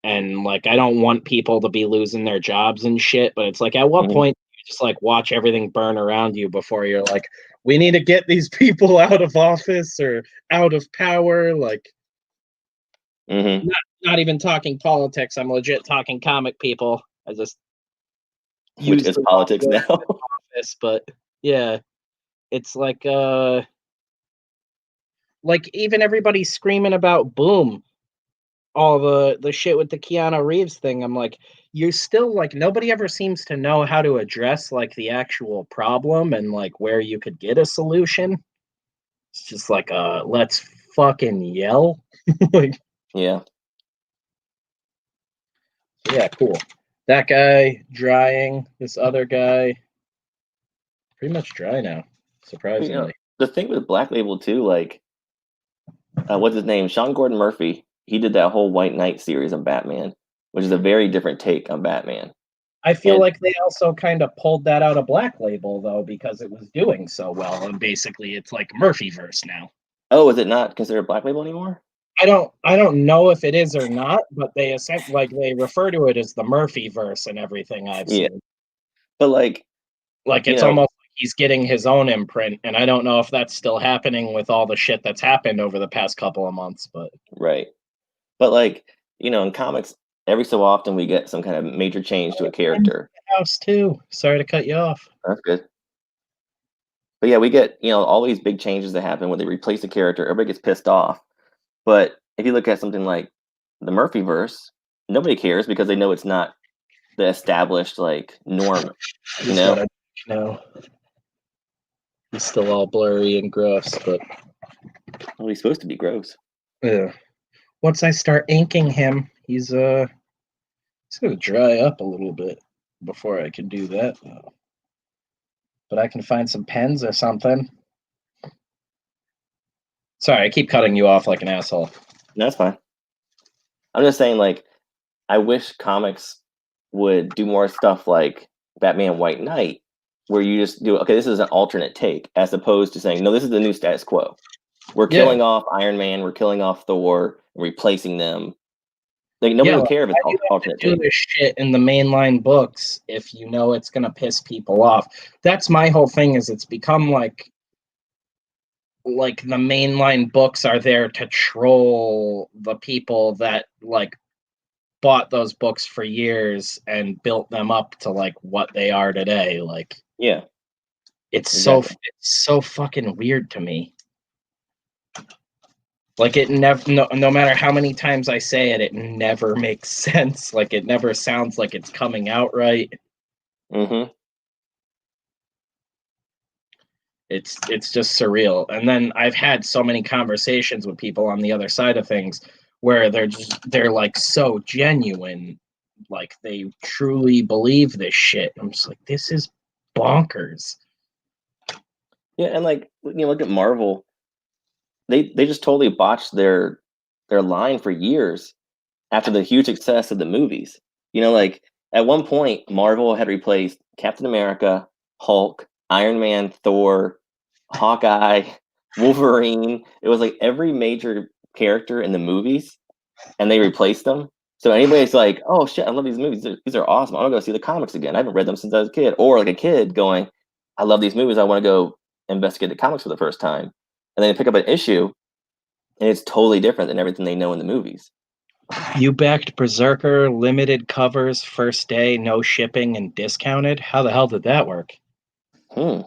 And like I don't want people to be losing their jobs and shit, but it's like at what
Mhm.
point you just like watch everything burn around you before you're like, we need to get these people out of office or out of power. Like
Mhm.
not even talking politics. I'm legit talking comic people. I just
Which
use
is
the wrong
politics
word
now.
office, but yeah, it's like even everybody screaming about Boom, all the shit with the Keanu Reeves thing. I'm like, you're still like nobody ever seems to know how to address like the actual problem and like where you could get a solution. It's just like let's fucking yell. Like,
Yeah.
yeah, cool. That guy drying, this other guy pretty much dry now,
But, you know,
surprisingly.
the thing with Black Label too, like, what's his name? Sean Gordon Murphy. He did that whole White Knight series on Batman, which is a very different take on Batman.
I feel
And
like they also kind of pulled that out of Black Label though because it was doing so well, and basically it's like Murphyverse now.
oh, is it not considered Black Label anymore?
I don't know if it is or not, but they refer to it as the Murphyverse and everything I've
Yeah.
seen.
But like,
Like
you
it's
know,
almost like he's getting his own imprint, and I don't know if that's still happening with all the shit that's happened over the past couple of months, but
right. But like, in comics, every so often we get some kind of major change to a character.
house too. Sorry to cut you off.
That's good. But yeah, we get, all these big changes that happen when they replace a character, everybody gets pissed off. But if you look at something like the Murphyverse, nobody cares because they know it's not the established like norm, you
He's got
know?
a now. He's still all blurry and gross, but
Well, he's supposed to be gross.
yeah. Once I start inking him, he's gonna dry up a little bit before I can do that. But I can find some pens or something. Sorry, I keep cutting you off like an asshole.
No, that's fine. I'm just saying, like, I wish comics would do more stuff like Batman White Knight, where you just do, okay, this is an alternate take, as opposed to saying, no, this is the new status quo. We're
Yeah,
killing off Iron Man, we're killing off Thor, and replacing them. Like, nobody
yeah.
would
Like,
care if it's
why do you have
alternate
to do
take.
this shit in the mainline books if you know it's gonna piss people off? That's my whole thing. Is it's become like the mainline books are there to troll the people that like bought those books for years and built them up to like what they are today. Like
Yeah,
it's
exactly.
so fucking weird to me. Like it never no matter how many times I say it, it never makes sense. Like it never sounds like it's coming out right.
Hmm.
It's just surreal. And then I've had so many conversations with people on the other side of things where they're like so genuine, like they truly believe this shit. I'm just like, this is bonkers.
Yeah, and like, look at Marvel. They just totally botched their line for years after the huge success of the movies. Like, at one point, Marvel had replaced Captain America, Hulk, Iron Man, Thor, Hawkeye, Wolverine. It was like every major character in the movies, and they replaced them. So anybody's like, "Oh shit, I love these movies. These are awesome. I'm gonna go see the comics again. I haven't read them since I was a kid." Or like a kid going, "I love these movies. I want to go investigate the comics for the first time." And then they pick up an issue, and it's totally different than everything they know in the movies.
You backed Berserker, limited covers, first day, no shipping, and discounted? How the hell did that work?
Hmm.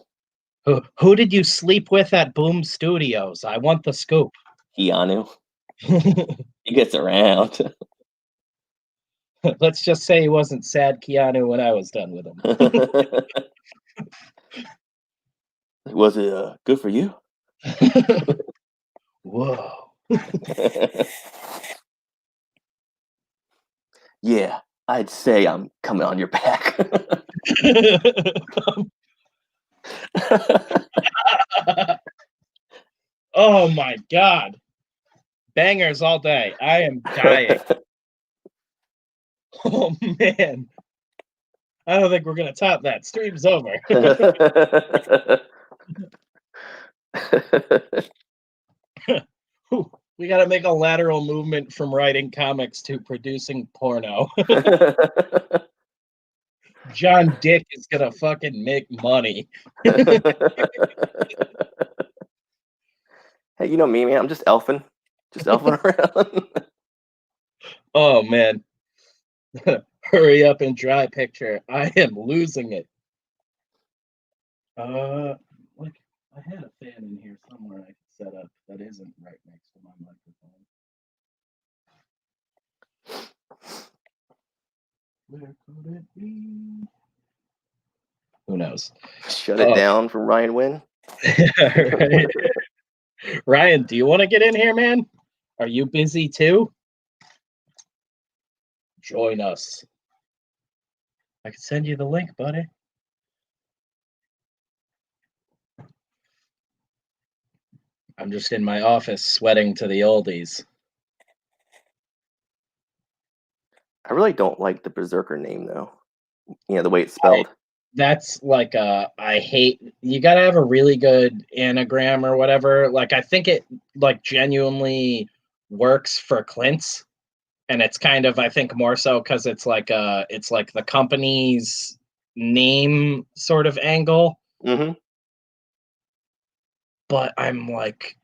Who did you sleep with at Boom Studios? I want the scoop.
Keanu. He gets around.
Let's just say he wasn't sad Keanu when I was done with him.
Was it good for you?
Whoa.
Yeah, I'd say I'm coming on your back.
Oh my god. Bangers all day. I am dying. Oh man. I don't think we're gonna top that. Stream's over. We gotta make a lateral movement from writing comics to producing porno. John Dick is gonna fucking make money.
Hey, you know me, man. I'm just elfing around.
Oh man. Hurry up and dry picture. I am losing it. Like I had a fan in here somewhere I could set up that isn't right next to my microphone. Where could it be? Who knows?
Shut it down from Ryan Wynn.
Right. Ryan, do you want to get in here, man? Are you busy too? Join us. I can send you the link, buddy. I'm just in my office sweating to the oldies.
I really don't like the Berserker name though. You know, the way it's spelled.
That's like I hate, you gotta have a really good anagram or whatever. Like I think it like genuinely works for Clint's, and it's kind of, I think, more so because it's like the company's name sort of angle.
Mm-hmm.
But I'm like,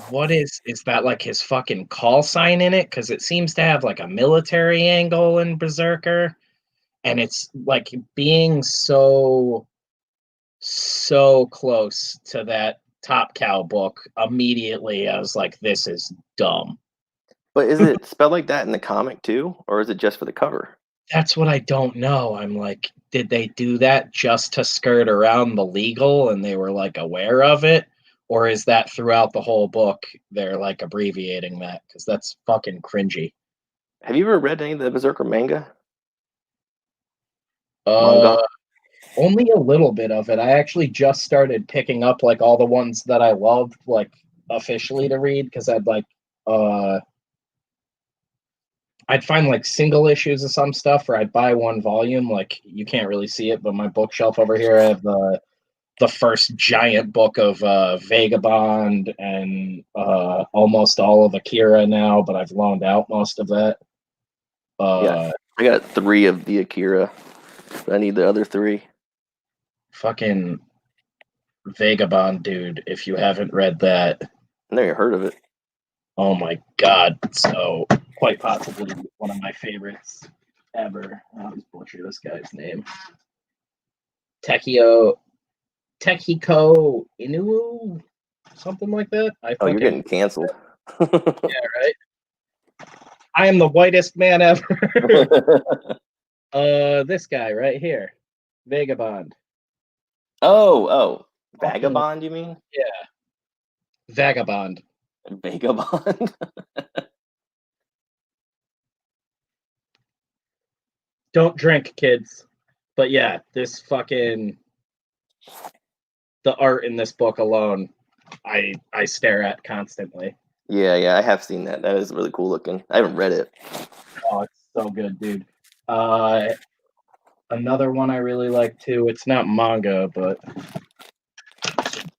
what is that like his fucking call sign in it? Because it seems to have like a military angle in Berserker, and it's like being so close to that Top Cow book. Immediately, I was like, this is dumb.
But is it spelled like that in the comic too, or is it just for the cover?
That's what I don't know. I'm like, did they do that just to skirt around the legal and they were like aware of it? Or is that throughout the whole book they're like abbreviating that? Because that's fucking cringy.
Have you ever read any of the Berserker manga?
Uh, Only a little bit of it. I actually just started picking up like all the ones that I loved, like officially to read, because I'd find like single issues of some stuff, or I'd buy one volume. Like you can't really see it, but my bookshelf over here, I have the first giant book of Vagabond and almost all of Akira now, but I've loaned out most of that.
Yeah, I got 3 of the Akira, but I need the other 3.
Fucking Vagabond, dude, if you haven't read that,
I never heard of it.
oh my god, so quite possibly one of my favorites ever. I always butcher this guy's name. Tekiko Inoue, something like that.
You're getting canceled.
Yeah, right. I am the whitest man ever. This guy right here, Vagabond.
Oh, Vagabond, you mean?
Yeah, Vagabond.
Vagabond.
Don't drink, kids. But yeah, this fucking, the art in this book alone, I stare at constantly.
Yeah, I have seen that. That is really cool looking. I haven't read it.
Oh, it's so good, dude. Another one I really like too. It's not manga, but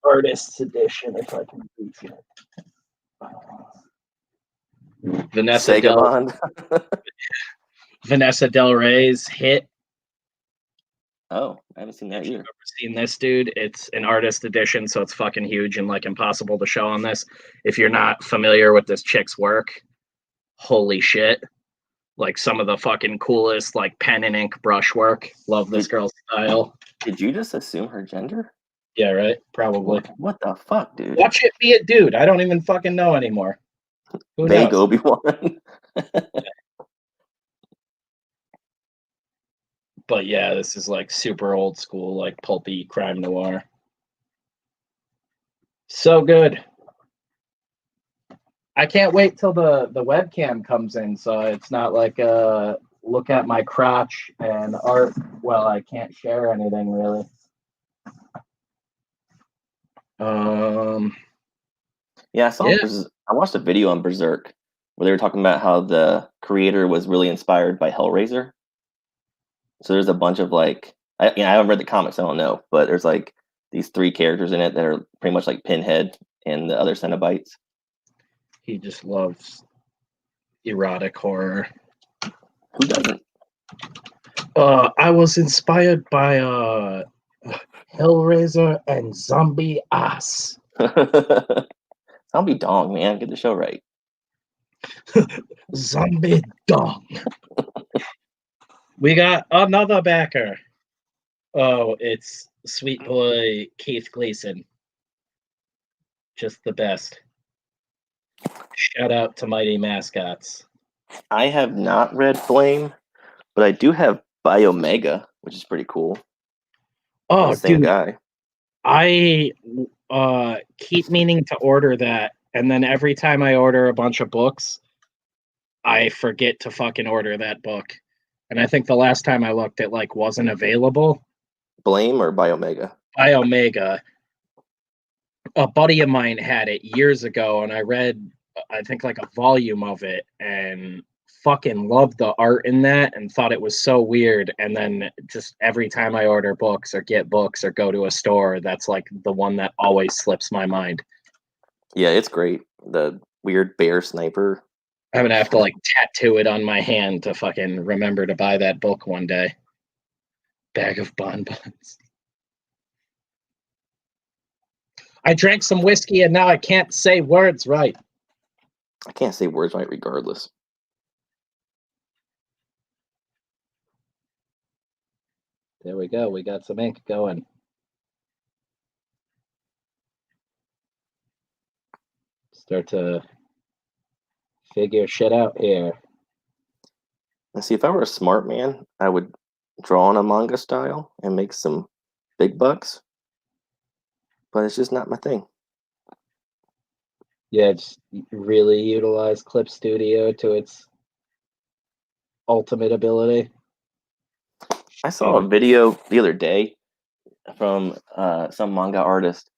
artist's edition, if I can reach it. Vanessa Del Rey's Hit.
Oh, I haven't seen that either.
I've never seen this, dude. It's an artist edition, so it's fucking huge and like impossible to show on this. If you're not familiar with this chick's work, holy shit. Like some of the fucking coolest like pen and ink brush work. Love this girl's style.
Did you just assume her gender?
Yeah, right? Probably.
What the fuck, dude?
Watch it be a dude. I don't even fucking know anymore. Who
Vague
knows?
Obi-Wan.
But yeah, this is like super old school, like pulpy crime noir. So good. I can't wait till the webcam comes in, so it's not like look at my crotch and art. Well, I can't share anything really.
Yeah, I watched a video on Berserk where they were talking about how the creator was really inspired by Hellraiser. So there's a bunch of like, I haven't read the comics, I don't know, but there's like these 3 characters in it that are pretty much like Pinhead and the other Cenobites.
He just loves erotic horror.
Who doesn't?
I was inspired by Hellraiser and Zombie Ass.
Zombie Dong, man, get the show right.
Zombie Dong. We got another backer. Oh, it's sweet boy Keith Gleason. Just the best. Shout out to Mighty Mascots.
I have not read Flame, but I do have Biomega, which is pretty cool.
Oh,
the same
dude,
guy.
I keep meaning to order that, and then every time I order a bunch of books, I forget to fucking order that book. And I think the last time I looked, it like wasn't available.
Blame or Biomega?
Biomega. A buddy of mine had it years ago, and I read, I think, like a volume of it, and fucking loved the art in that and thought it was so weird. And then just every time I order books or get books or go to a store, that's like the one that always slips my mind.
Yeah, it's great. The weird bear sniper.
I'm gonna have to like tattoo it on my hand to fucking remember to buy that book one day. Bag of bonbons. I drank some whiskey and now I can't say words right.
I can't say words right regardless.
There we go. We got some ink going. Start to figure shit out here.
And see, if I were a smart man, I would draw on a manga style and make some big bucks. But it's just not my thing.
Yeah, just really utilize Clip Studio to its ultimate ability.
I saw a video the other day from some manga artist,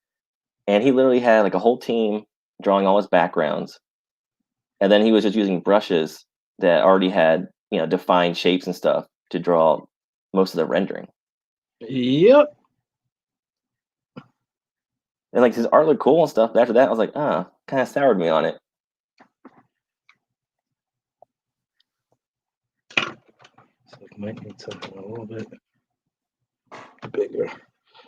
and he literally had like a whole team drawing all his backgrounds, and then he was just using brushes that already had defined shapes and stuff to draw most of the rendering.
Yep.
And like his art looked cool and stuff, but after that I was like, kind of soured me on it.
So it might need something a little bit bigger.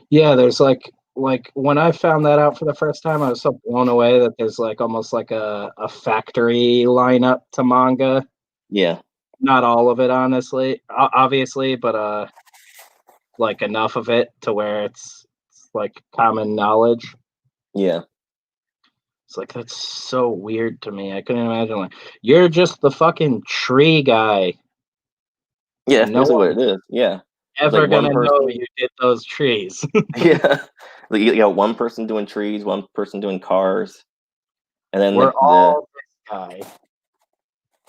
Yeah, there's like when I found that out for the first time, I was so blown away that there's like almost like a factory lineup to manga.
Yeah.
Not all of it, honestly, obviously, but like enough of it to where it's like common knowledge.
Yeah.
It's like, that's so weird to me. I couldn't imagine, like, you're just the fucking tree guy.
Yeah,
And
that's
no
basically what
one
it is. Yeah.
ever
Like one
gonna know
person.
you did those trees.
Yeah. Like you got one person doing trees, one person doing cars. And then
We're
like
all this guy.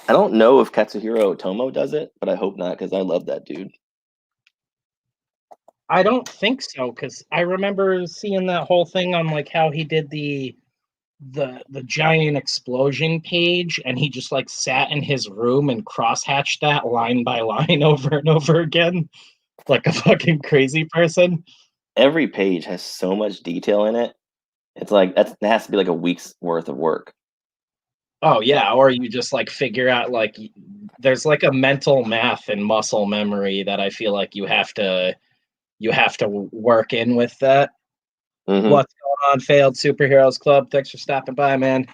I don't know if Katsuhiro Otomo does it, but I hope not because I love that dude.
I don't think so, because I remember seeing that whole thing on like how he did the giant explosion page, and he just like sat in his room and crosshatched that line by line over and over again, like a fucking crazy person.
Every page has so much detail in it. It's like that has to be like a week's worth of work.
Oh yeah, or you just like figure out like there's like a mental math and muscle memory that I feel like you have to work in with that.
Mm-hmm.
What's going on, Failed Superheroes Club? Thanks for stopping by, man.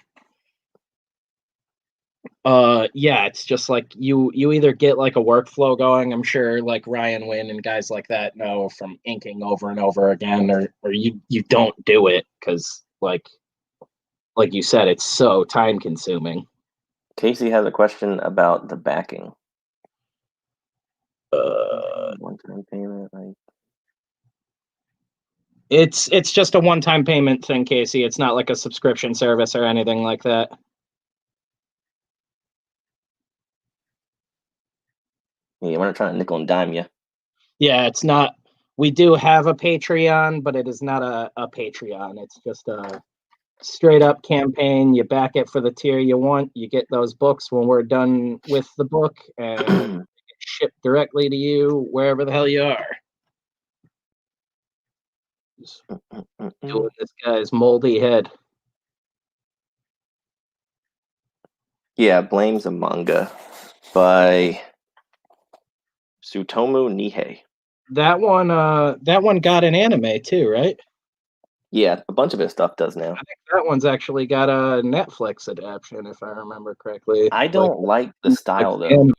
Yeah, it's just like you either get like a workflow going. I'm sure like Ryan Wynn and guys like that know from inking over and over again, or you don't do it because like you said, it's so time consuming.
Casey has a question about the backing. one-time payment. Like,
It's just a one-time payment thing, Casey. It's not like a subscription service or anything like that.
yeah, we're not trying to nickel and dime you.
Yeah, it's not. We do have a Patreon, but it is not a Patreon. It's just a straight up campaign. You back it for the tier you want. You get those books when we're done with the book, and shipped directly to you wherever the hell you are. Just doing this guy's moldy head.
Yeah, Blame's a manga by Tsutomu Nihei.
That one got an anime too, right?
Yeah, a bunch of his stuff does now.
I think that one's actually got a Netflix adaptation, if I remember correctly.
I don't like the style though.
And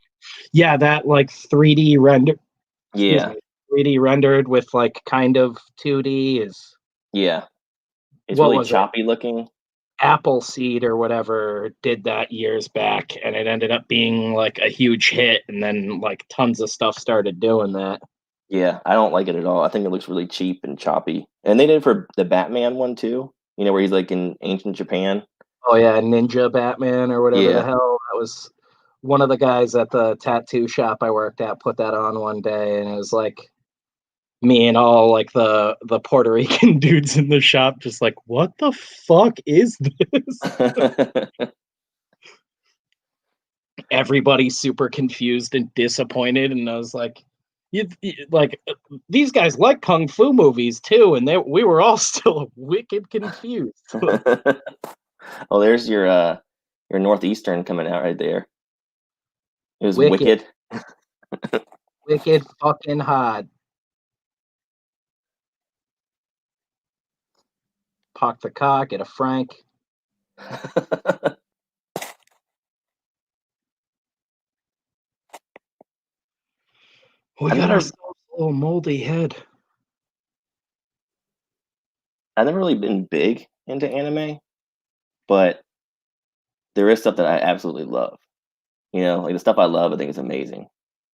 yeah, that like 3D render.
Yeah,
3D rendered with like kind of 2D is
yeah. It's
what
really
was it?
choppy looking.
Appleseed or whatever did that years back, and it ended up being like a huge hit, and then like tons of stuff started doing that.
Yeah, I don't like it at all. I think it looks really cheap and choppy. And they did it for the Batman one too. You know, where he's like in ancient Japan.
Oh yeah, Ninja Batman or whatever the
Yeah,
hell. That was one of the guys at the tattoo shop I worked at put that on one day, and it was like me and all like the Puerto Rican dudes in the shop just like, what the fuck is this? Everybody's super confused and disappointed, and I was like, like these guys like kung fu movies too, and we were all still wicked confused.
Oh, there's your Northeastern coming out right there. It was
Wicked,
wicked.
wicked fucking hard. Park the car, get a Frank. We
I've
got
never
ourselves a little moldy head.
I've never really been big into anime, but there is stuff that I absolutely love. You know, like the stuff I love, I think is amazing.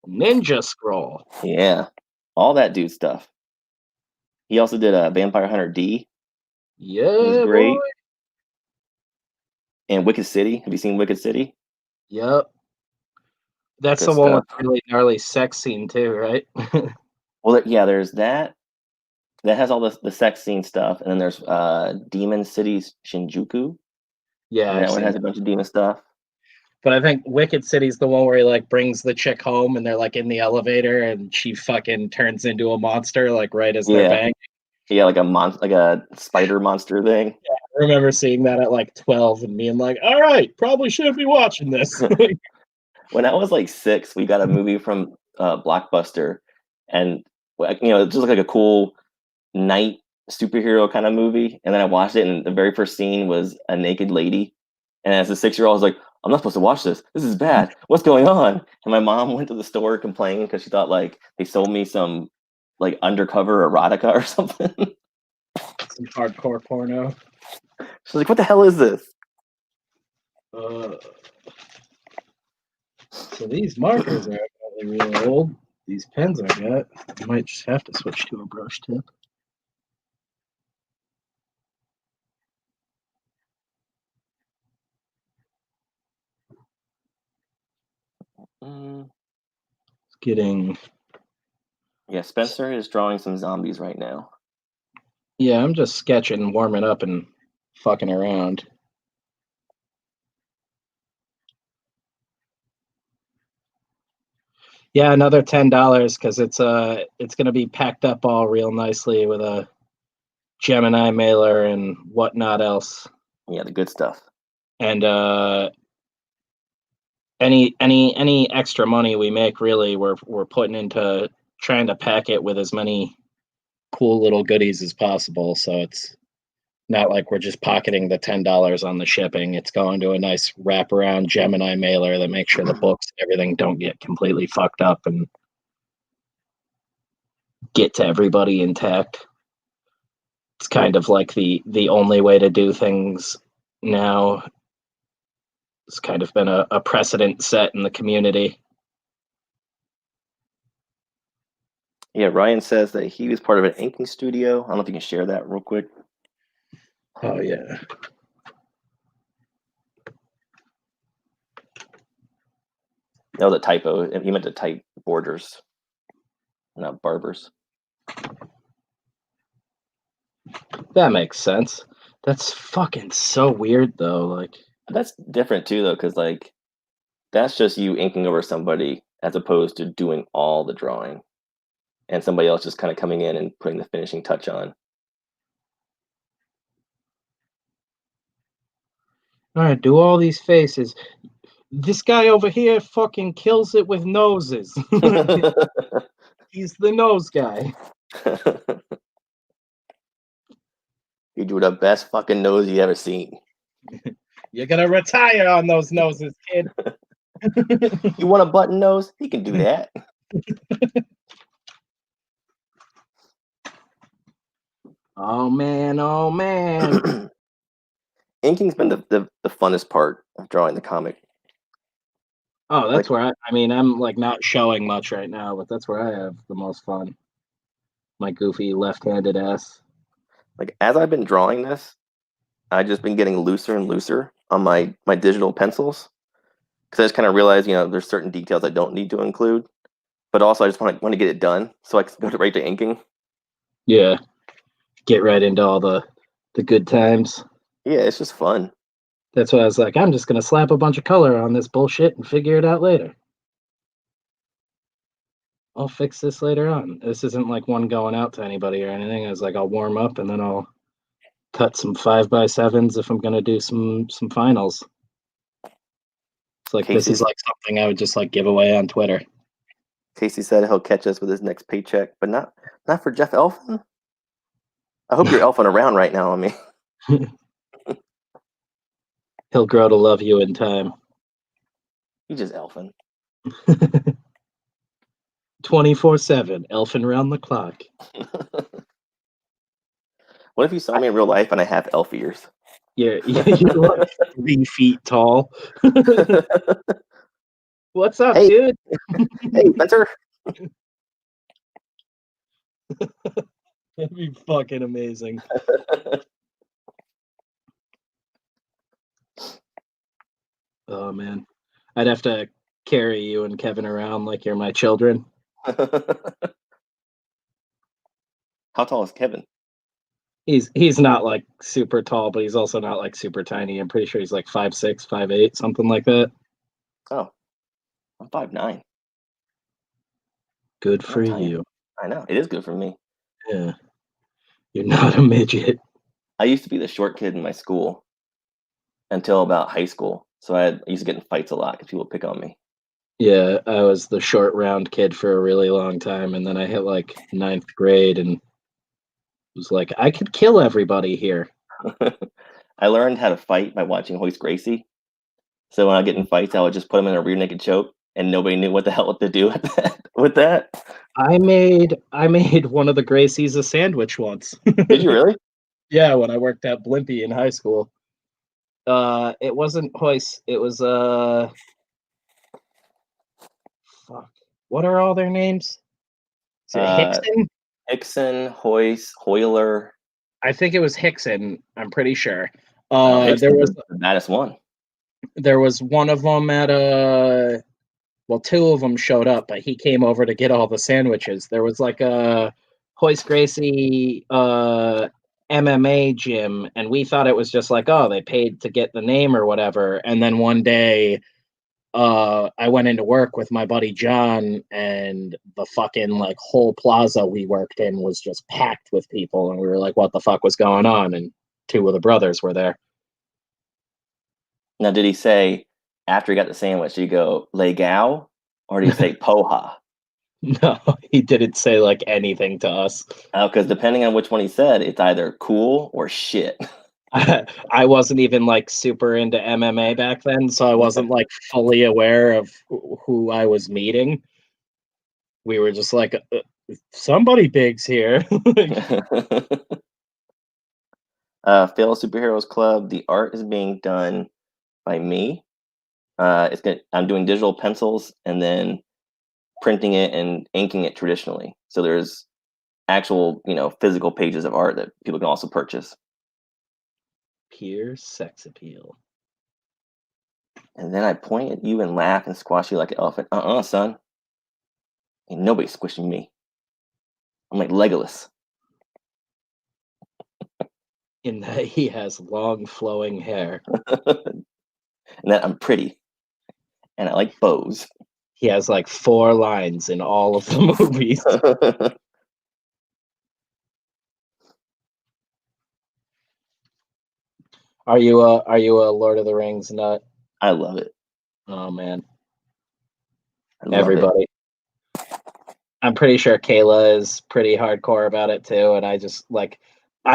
Ninja Scroll.
Yeah, all that dude stuff. He also did a Vampire Hunter D. It was
Yeah, boy.
great. And Wicked City. Have you seen Wicked City?
Yep. That's
Good
the one
stuff.
with the really gnarly sex scene too, right?
Well, yeah, there's that. That has all the sex scene stuff, and then there's Demon City's Shinjuku,
Yeah,
and
I've
that one
seen
has a
that.
bunch of demon stuff.
But I think Wicked City's the one where he like brings the chick home and they're like in the elevator and she fucking turns into a monster like right as they're
Yeah,
banging.
yeah, like a spider monster thing.
I remember seeing that at like 12 and being like, all right, probably shouldn't be watching this.
When I was like 6, we got a movie from Blockbuster, and you know, it just looked like a cool night superhero kind of movie. And then I watched it, and the very first scene was a naked lady. And as a 6-year-old, I was like, I'm not supposed to watch this. This is bad. What's going on? And my mom went to the store complaining because she thought like they sold me some like undercover erotica or something.
Some hardcore porno.
She's like, what the hell is this?
So these markers are really, really old. These pens I got, I might just have to switch to a brush tip. It's getting.
Yeah, Spencer is drawing some zombies right now.
Yeah, I'm just sketching, warming up, and fucking around. Yeah, another $10 because it's gonna be packed up all real nicely with a Gemini mailer and whatnot else.
Yeah, the good stuff.
And any extra money we make, really, we're putting into trying to pack it with as many cool little goodies as possible. So it's not like we're just pocketing the $10 on the shipping. It's going to a nice wraparound Gemini mailer that makes sure the books and everything don't get completely fucked up and get to everybody intact. It's kind of like the only way to do things now. It's kind of been a precedent set in the community.
Yeah, Ryan says that he was part of an inking studio. I don't know if you can share that real quick.
Oh yeah.
That was a typo. He meant to type borders, not barbers.
That makes sense. That's fucking so weird though. Like,
But that's different too, though, because like that's just you inking over somebody as opposed to doing all the drawing, and somebody else just kind of coming in and putting the finishing touch on.
all right, do all these faces. This guy over here fucking kills it with noses. He's the nose guy.
You do the best fucking nose you ever seen.
You're gonna retire on those noses, kid.
You want a button nose? He can do that.
Oh man, oh man.
Inking's been the funnest part of drawing the comic.
Oh, that's
Like
where I mean, I'm like not showing much right now, but that's where I have the most fun. My goofy left-handed ass.
like as I've been drawing this, I've just been getting looser and looser on my digital pencils because I just kind of realized, there's certain details I don't need to include, but also I just want to get it done so I can go right to inking.
Yeah. Get right into all the good times.
Yeah, it's just fun.
That's why I was like, I'm just gonna slap a bunch of color on this bullshit and figure it out later. I'll fix this later on. This isn't like one going out to anybody or anything. I was like, I'll warm up and then I'll cut some 5x7s if I'm gonna do some finals. It's like this is
Casey's
like something I would just like give away on Twitter.
Casey said he'll catch us with his next paycheck, but not for Jeff Elfin. I hope you're elfing around right now on me.
He'll grow to love you in time.
You just elfing.
24/7, elfing round the clock.
What if you saw me in real life and I have elf ears?
You're like 3 feet tall. What's up,
Hey,
dude?
hey, Spencer.
That'd be fucking amazing. Oh man, I'd have to carry you and Kevin around like you're my children.
How tall is Kevin?
He's not like super tall, but he's also not like super tiny. I'm pretty sure he's like 5'6", 5'8", something like that.
Oh, I'm 5'9".
Good for you.
I know. It is good for me.
Yeah, you're not a midget.
I used to be the short kid in my school until about high school. So I used to get in fights a lot because people would pick on me.
Yeah, I was the short round kid for a really long time, and then I hit like 9th grade and was like, I could kill everybody here.
I learned how to fight by watching Hoist Gracie. So when I get in fights, I would just put them in a rear naked choke, and nobody knew what the hell to do with that.
I made one of the Gracies a sandwich once.
Did you really?
Yeah, when I worked at Blimpie in high school. It wasn't Hoist. It was fuck. What are all their names? Is it Hickson?
Hickson, Hoist, Hoyler.
I think it was Hickson. I'm pretty sure.
Hickson's
There was
the baddest one.
one of them at well, two of them showed up, but he came over to get all the sandwiches. There was like a Hoist Gracie MMA gym, and we thought it was just like, oh, they paid to get the name or whatever. And then one day, I went into work with my buddy John, and the fucking like whole plaza we worked in was just packed with people, and we were like, what the fuck was going on? And two of the brothers were there.
Now, did he say after he got the sandwich, did he go legal, or did he say poha?
No, he didn't say like anything to us.
Because depending on which one he said, it's either cool or shit.
I wasn't even like super into MMA back then, so I wasn't like fully aware of who I was meeting. We were just like, somebody big's here.
Fail Superheroes Club. The art is being done by me. I'm doing digital pencils, and then printing it and inking it traditionally. So there's actual, physical pages of art that people can also purchase.
Pure sex appeal.
And then I point at you and laugh and squash you like an elephant. Son. Ain't nobody squishing me. I'm like Legolas.
In that he has long flowing hair.
And that I'm pretty. And I like bows.
He has like 4 lines in all of the movies. Are you a Lord of the Rings nut?
I love it.
Oh man.
I love
Everybody. I'm pretty sure Kayla is pretty hardcore about it too, and I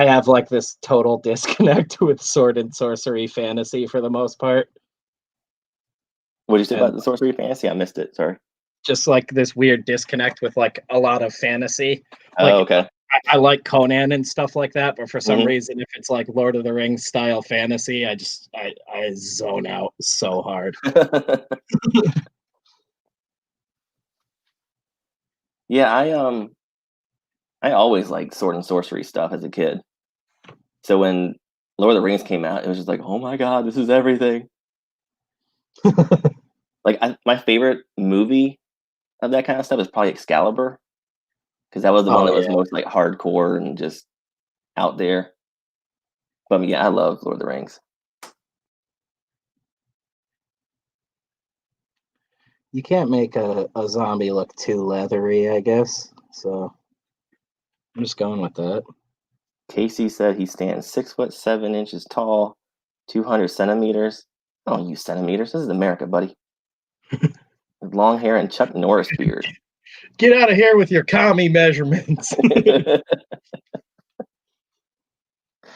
have like this total disconnect with sword and sorcery fantasy for the most part.
What did you say
And
about the sorcery fantasy? I missed it. Sorry.
just like this weird disconnect with like a lot of fantasy.
Oh,
Like
okay.
I like Conan and stuff like that, but for some
Mhm.
reason, if it's like Lord of the Rings style fantasy, I zone out so hard.
Yeah, I always liked sword and sorcery stuff as a kid. So when Lord of the Rings came out, it was just like, oh my god, this is everything. Like my favorite movie of that kind of stuff is probably Excalibur, because that was the one
Oh
that was
yeah.
most like hardcore and just out there. But yeah, I love Lord of the Rings.
You can't make a zombie look too leathery, I guess. So I'm just going with that.
Casey said he stands 6'7" tall, 200 centimeters. I don't use centimeters. This is America, buddy. With long hair and Chuck Norris beard.
Get out of here with your commie measurements.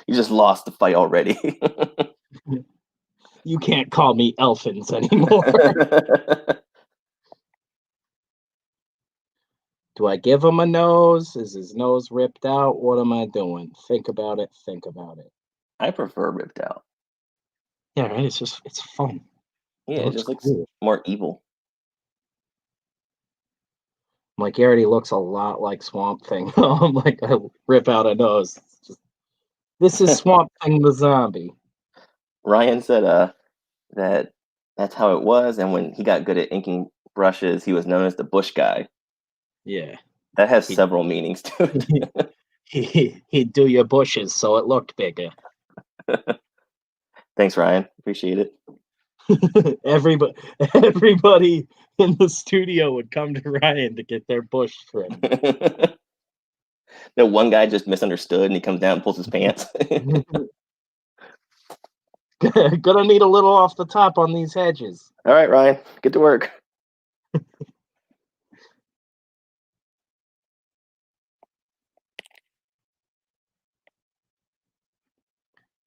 You just lost the fight already.
You can't call me Elfins anymore. Do I give him a nose? Is his nose ripped out? What am I doing? Think about it. Think about it.
I prefer ripped out.
Yeah, right. It's fun.
Yeah,
It
it
looks
just looks
cool.
more evil.
Like he already looks a lot like Swamp Thing. I'm like, I rip out a nose. This is Swamp Thing the zombie.
Ryan said that that's how it was, and when he got good at inking brushes, he was known as the bush guy.
Yeah.
That has
He
several meanings to it.
he'd do your bushes so it looked bigger.
Thanks, Ryan. Appreciate it.
everybody everybody in the studio would come to Ryan to get their bush trimmed.
The one guy just misunderstood and he comes down and pulls his pants.
Gonna need a little off the top on these hedges.
All right, Ryan, get to work.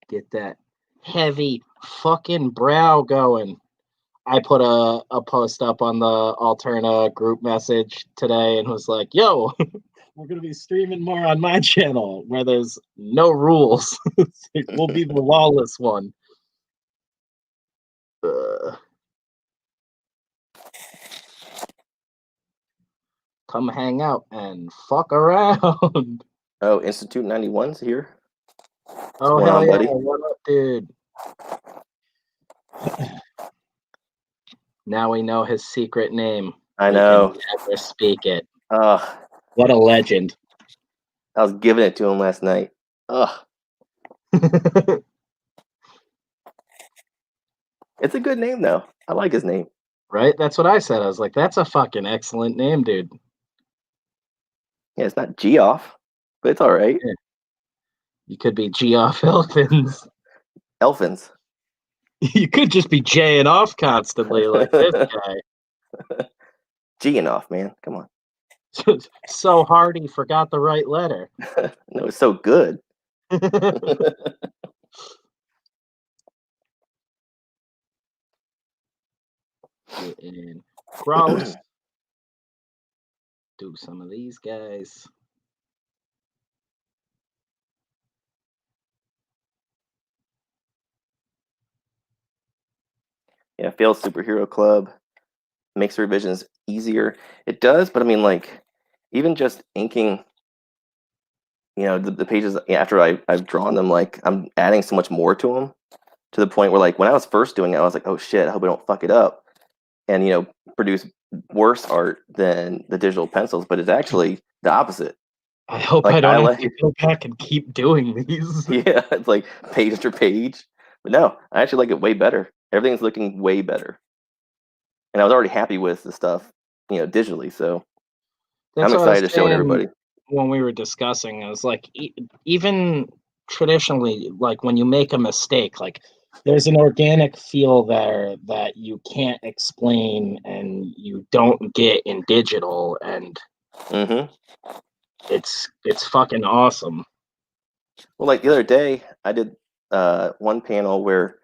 Get that heavy fucking brow going. I put a post up on the Alterna group message today and was like, yo, we're going to be streaming more on my channel where there's no rules. We'll be the lawless one. Come hang out and fuck around.
Oh, Institute 91's here.
Oh,
going
hell
on,
yeah.
buddy?
What up, dude? Now we know his secret name.
I
We
know.
can never speak it.
Ugh,
What a legend.
I was giving it to him last night. Ugh, it's a good name though. I like his name.
Right? That's what I said. I was like, that's a fucking excellent name, dude.
Yeah, it's not Geoff, but it's all right.
Yeah. You could be Geoff Elfins.
Elfins.
You could just be jaying off constantly like this guy.
Geoff, man. Come on.
So hard he forgot the right letter.
No, it's so good.
Get in. Gross. Do some of these guys.
Yeah, failed superhero club makes revisions easier. It does, but I mean, like, even just inking, the pages after I've drawn them, like, I'm adding so much more to them to the point where, like, when I was first doing it, I was like, oh shit, I hope I don't fuck it up and, produce worse art than the digital pencils, but it's actually the opposite.
I hope
Like,
I
I
don't have
like,
to go back and keep doing these.
yeah, it's like page after page. But no, I actually like it way better. Everything's looking way better. And I was already happy with the stuff, digitally. So
That's
I'm
what I was
excited to show it
saying
everybody.
when we were discussing. I was like, even traditionally, like when you make a mistake, like there's an organic feel there that you can't explain and you don't get in digital, and
Hmm.
it's fucking awesome.
Well, like the other day, I did one panel where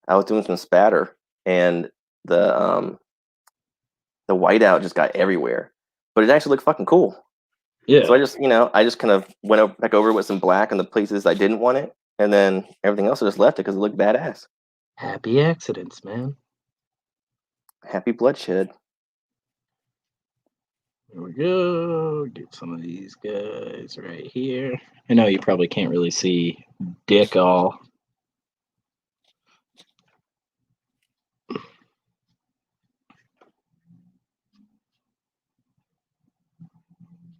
I was doing some spatter, and the um, the whiteout just got everywhere, but it actually looked fucking cool. So
Yeah,
I just kind of went back over with some black in the places I didn't want it, and then everything else I just left it because it looked badass.
happy accidents, man.
Happy bloodshed.
Here we go. Get some of these guys right here. I know you probably can't really see Dick all.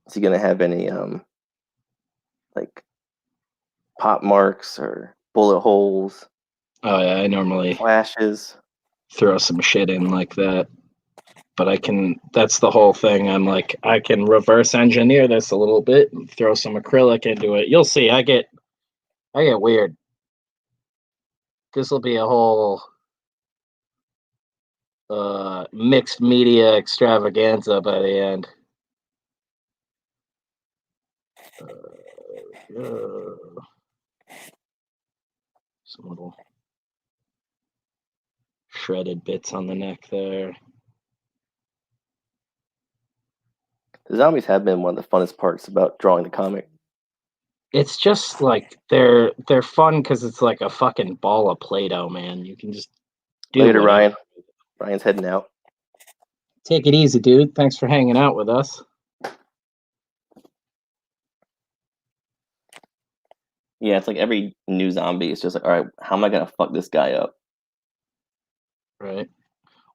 Is he gonna have any like pop marks or bullet holes,
Oh yeah, I normally
flashes?
throw some shit in like that. But I can, that's the whole thing. I'm like, I can reverse engineer this a little bit and throw some acrylic into it. You'll see, I get weird. This will be a whole mixed media extravaganza by the end. Some little shredded bits on the neck there.
The zombies have been one of the funnest parts about drawing the comic.
It's just like they're fun because it's like a fucking ball of Play-Doh, man. You can just do
Later,
whatever.
Ryan. Ryan's heading out.
Take it easy, dude. Thanks for hanging out with us.
Yeah, it's like every new zombie is just like, all right, how am I gonna fuck this guy up?
Right.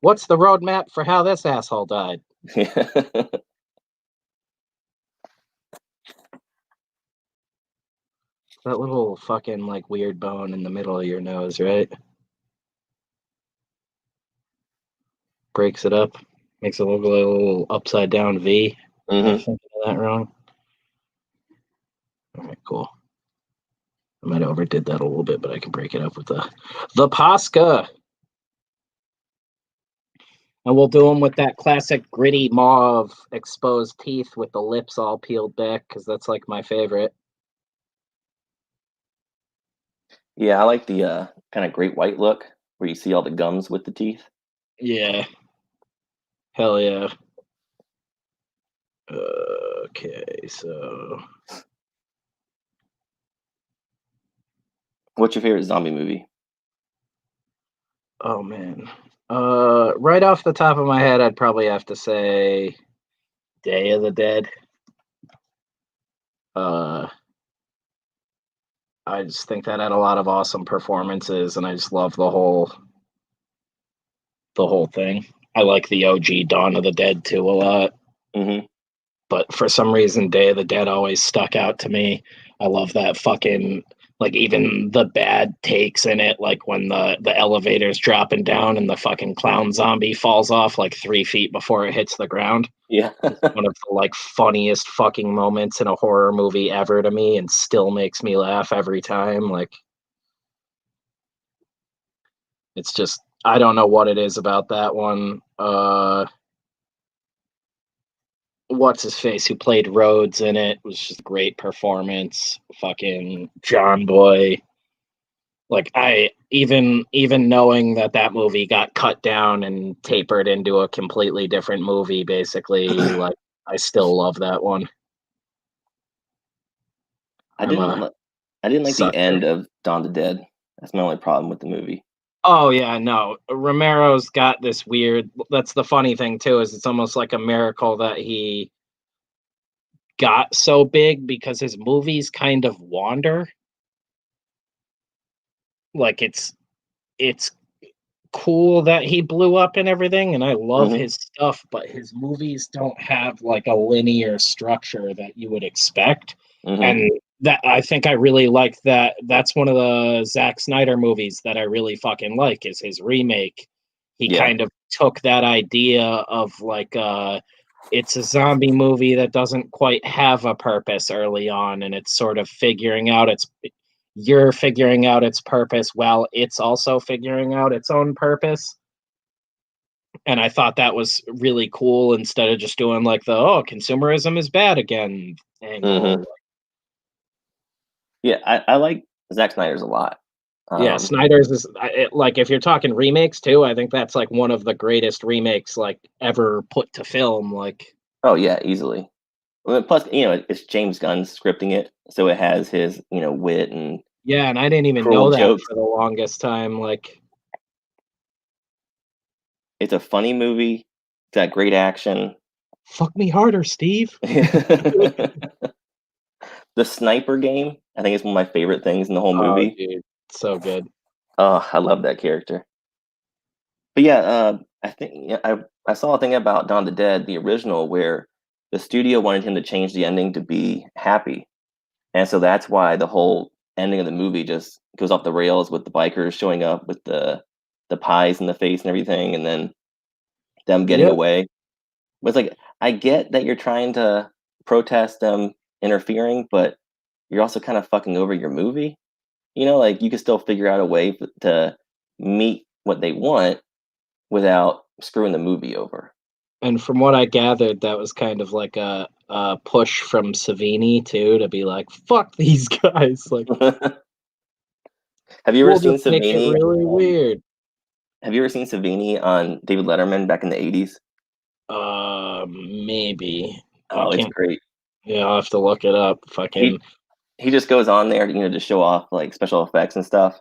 What's the roadmap for how this asshole died? That little fucking like weird bone in the middle of your nose, right? Breaks it up, makes it look like a little upside down V. Am I
Hmm.
thinking of that wrong? All right, cool. I might have overdid that a little bit, but I can break it up with the Posca. And we'll do them with that classic gritty mauve exposed teeth with the lips all peeled back, because that's like my favorite.
Yeah, I like the kind of great white look where you see all the gums with the teeth.
Yeah. Hell yeah. Okay, so
What's your favorite zombie movie?
oh man. Right off the top of my head, I'd probably have to say Day of the Dead. Uh, I just think that had a lot of awesome performances, and I just love the whole thing. I like the OG Dawn of the Dead too a lot,
Hmm.
but for some reason, Day of the Dead always stuck out to me. I love that fucking, like, even the bad takes in it, like when the elevator's dropping down and the fucking clown zombie falls off like 3 feet before it hits the ground.
Yeah.
It's one of the like funniest fucking moments in a horror movie ever to me, and still makes me laugh every time. Like, it's just, I don't know what it is about that one. What's his face who played Rhodes in it was just a great performance. Fucking John Boy. Like, I even knowing that movie got cut down and tapered into a completely different movie, basically, like, I still love that one.
I
I'm
didn't
a
li- I didn't like the
sucker.
end of Dawn of the Dead. That's my only problem with the movie.
Oh yeah, no. Romero's got this weird. That's the funny thing too, is it's almost like a miracle that he got so big because his movies kind of wander. Like it's cool that he blew up and everything, and I love
Hmm.
his stuff, but his movies don't have like a linear structure that you would expect.
Hmm.
And that I think I really like that. That's one of the Zack Snyder movies that I really fucking like is his remake. He
Yeah.
kind of took that idea of like it's a zombie movie that doesn't quite have a purpose early on, and it's sort of figuring out its you're figuring out its purpose while it's also figuring out its own purpose. And I thought that was really cool instead of just doing like the oh consumerism is bad again
Hmm.
angle.
Yeah, I like Zack Snyder's a lot.
Yeah,
Um,
Snyder's is like if you're talking remakes too, I think that's like one of the greatest remakes like ever put to film. Like
oh yeah, easily. Well, plus, it's James Gunn scripting it, so it has his, wit and
yeah, and I didn't even
cruel
know that
jokes.
for the longest time. Like
It's a funny movie. It's got great action.
fuck me harder, Steve.
The sniper game, I think, is one of my favorite things in the whole
Oh,
movie.
dude, so good.
Oh, I love that character. But yeah, I think yeah, I saw a thing about Dawn of the Dead, the original, where the studio wanted him to change the ending to be happy, and so that's why the whole ending of the movie just goes off the rails with the bikers showing up with the pies in the face and everything, and then them getting
Yep.
away. But it's like I get that you're trying to protest them interfering, but you're also kind of fucking over your movie. Like you can still figure out a way to meet what they want without screwing the movie over.
And from what I gathered, that was kind of like a push from Savini too to be like, "Fuck these guys!" Like,
Have you ever
we'll
seen
just make it
Savini?
really weird.
Have you ever seen Savini on David Letterman back in the '80s?
Maybe I
Oh, it's
can't.
great.
Yeah, I'll have to look it up. Fucking
He he just goes on there, to show off like special effects and stuff.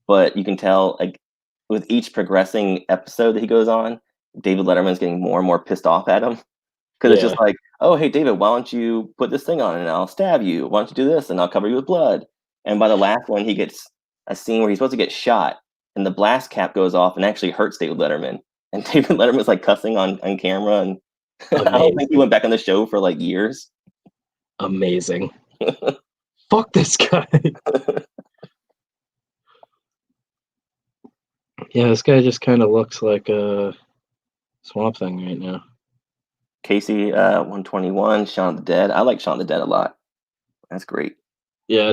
But you can tell, like, with each progressing episode that he goes on, David Letterman's getting more and more pissed off at him because it's
yeah,
just like, oh, hey, David, why don't you put this thing on and I'll stab you? Why don't you do this and I'll cover you with blood? And by the last one, he gets a scene where he's supposed to get shot and the blast cap goes off and actually hurts David Letterman. And David Letterman's like cussing on camera. And I don't think he
amazing,
went back on the show for like years.
amazing. Fuck this guy. Yeah, this guy just kind of looks like a Swamp Thing right now.
Casey 121, Shaun of the Dead. I like Shaun of the Dead a lot. That's great.
Yeah,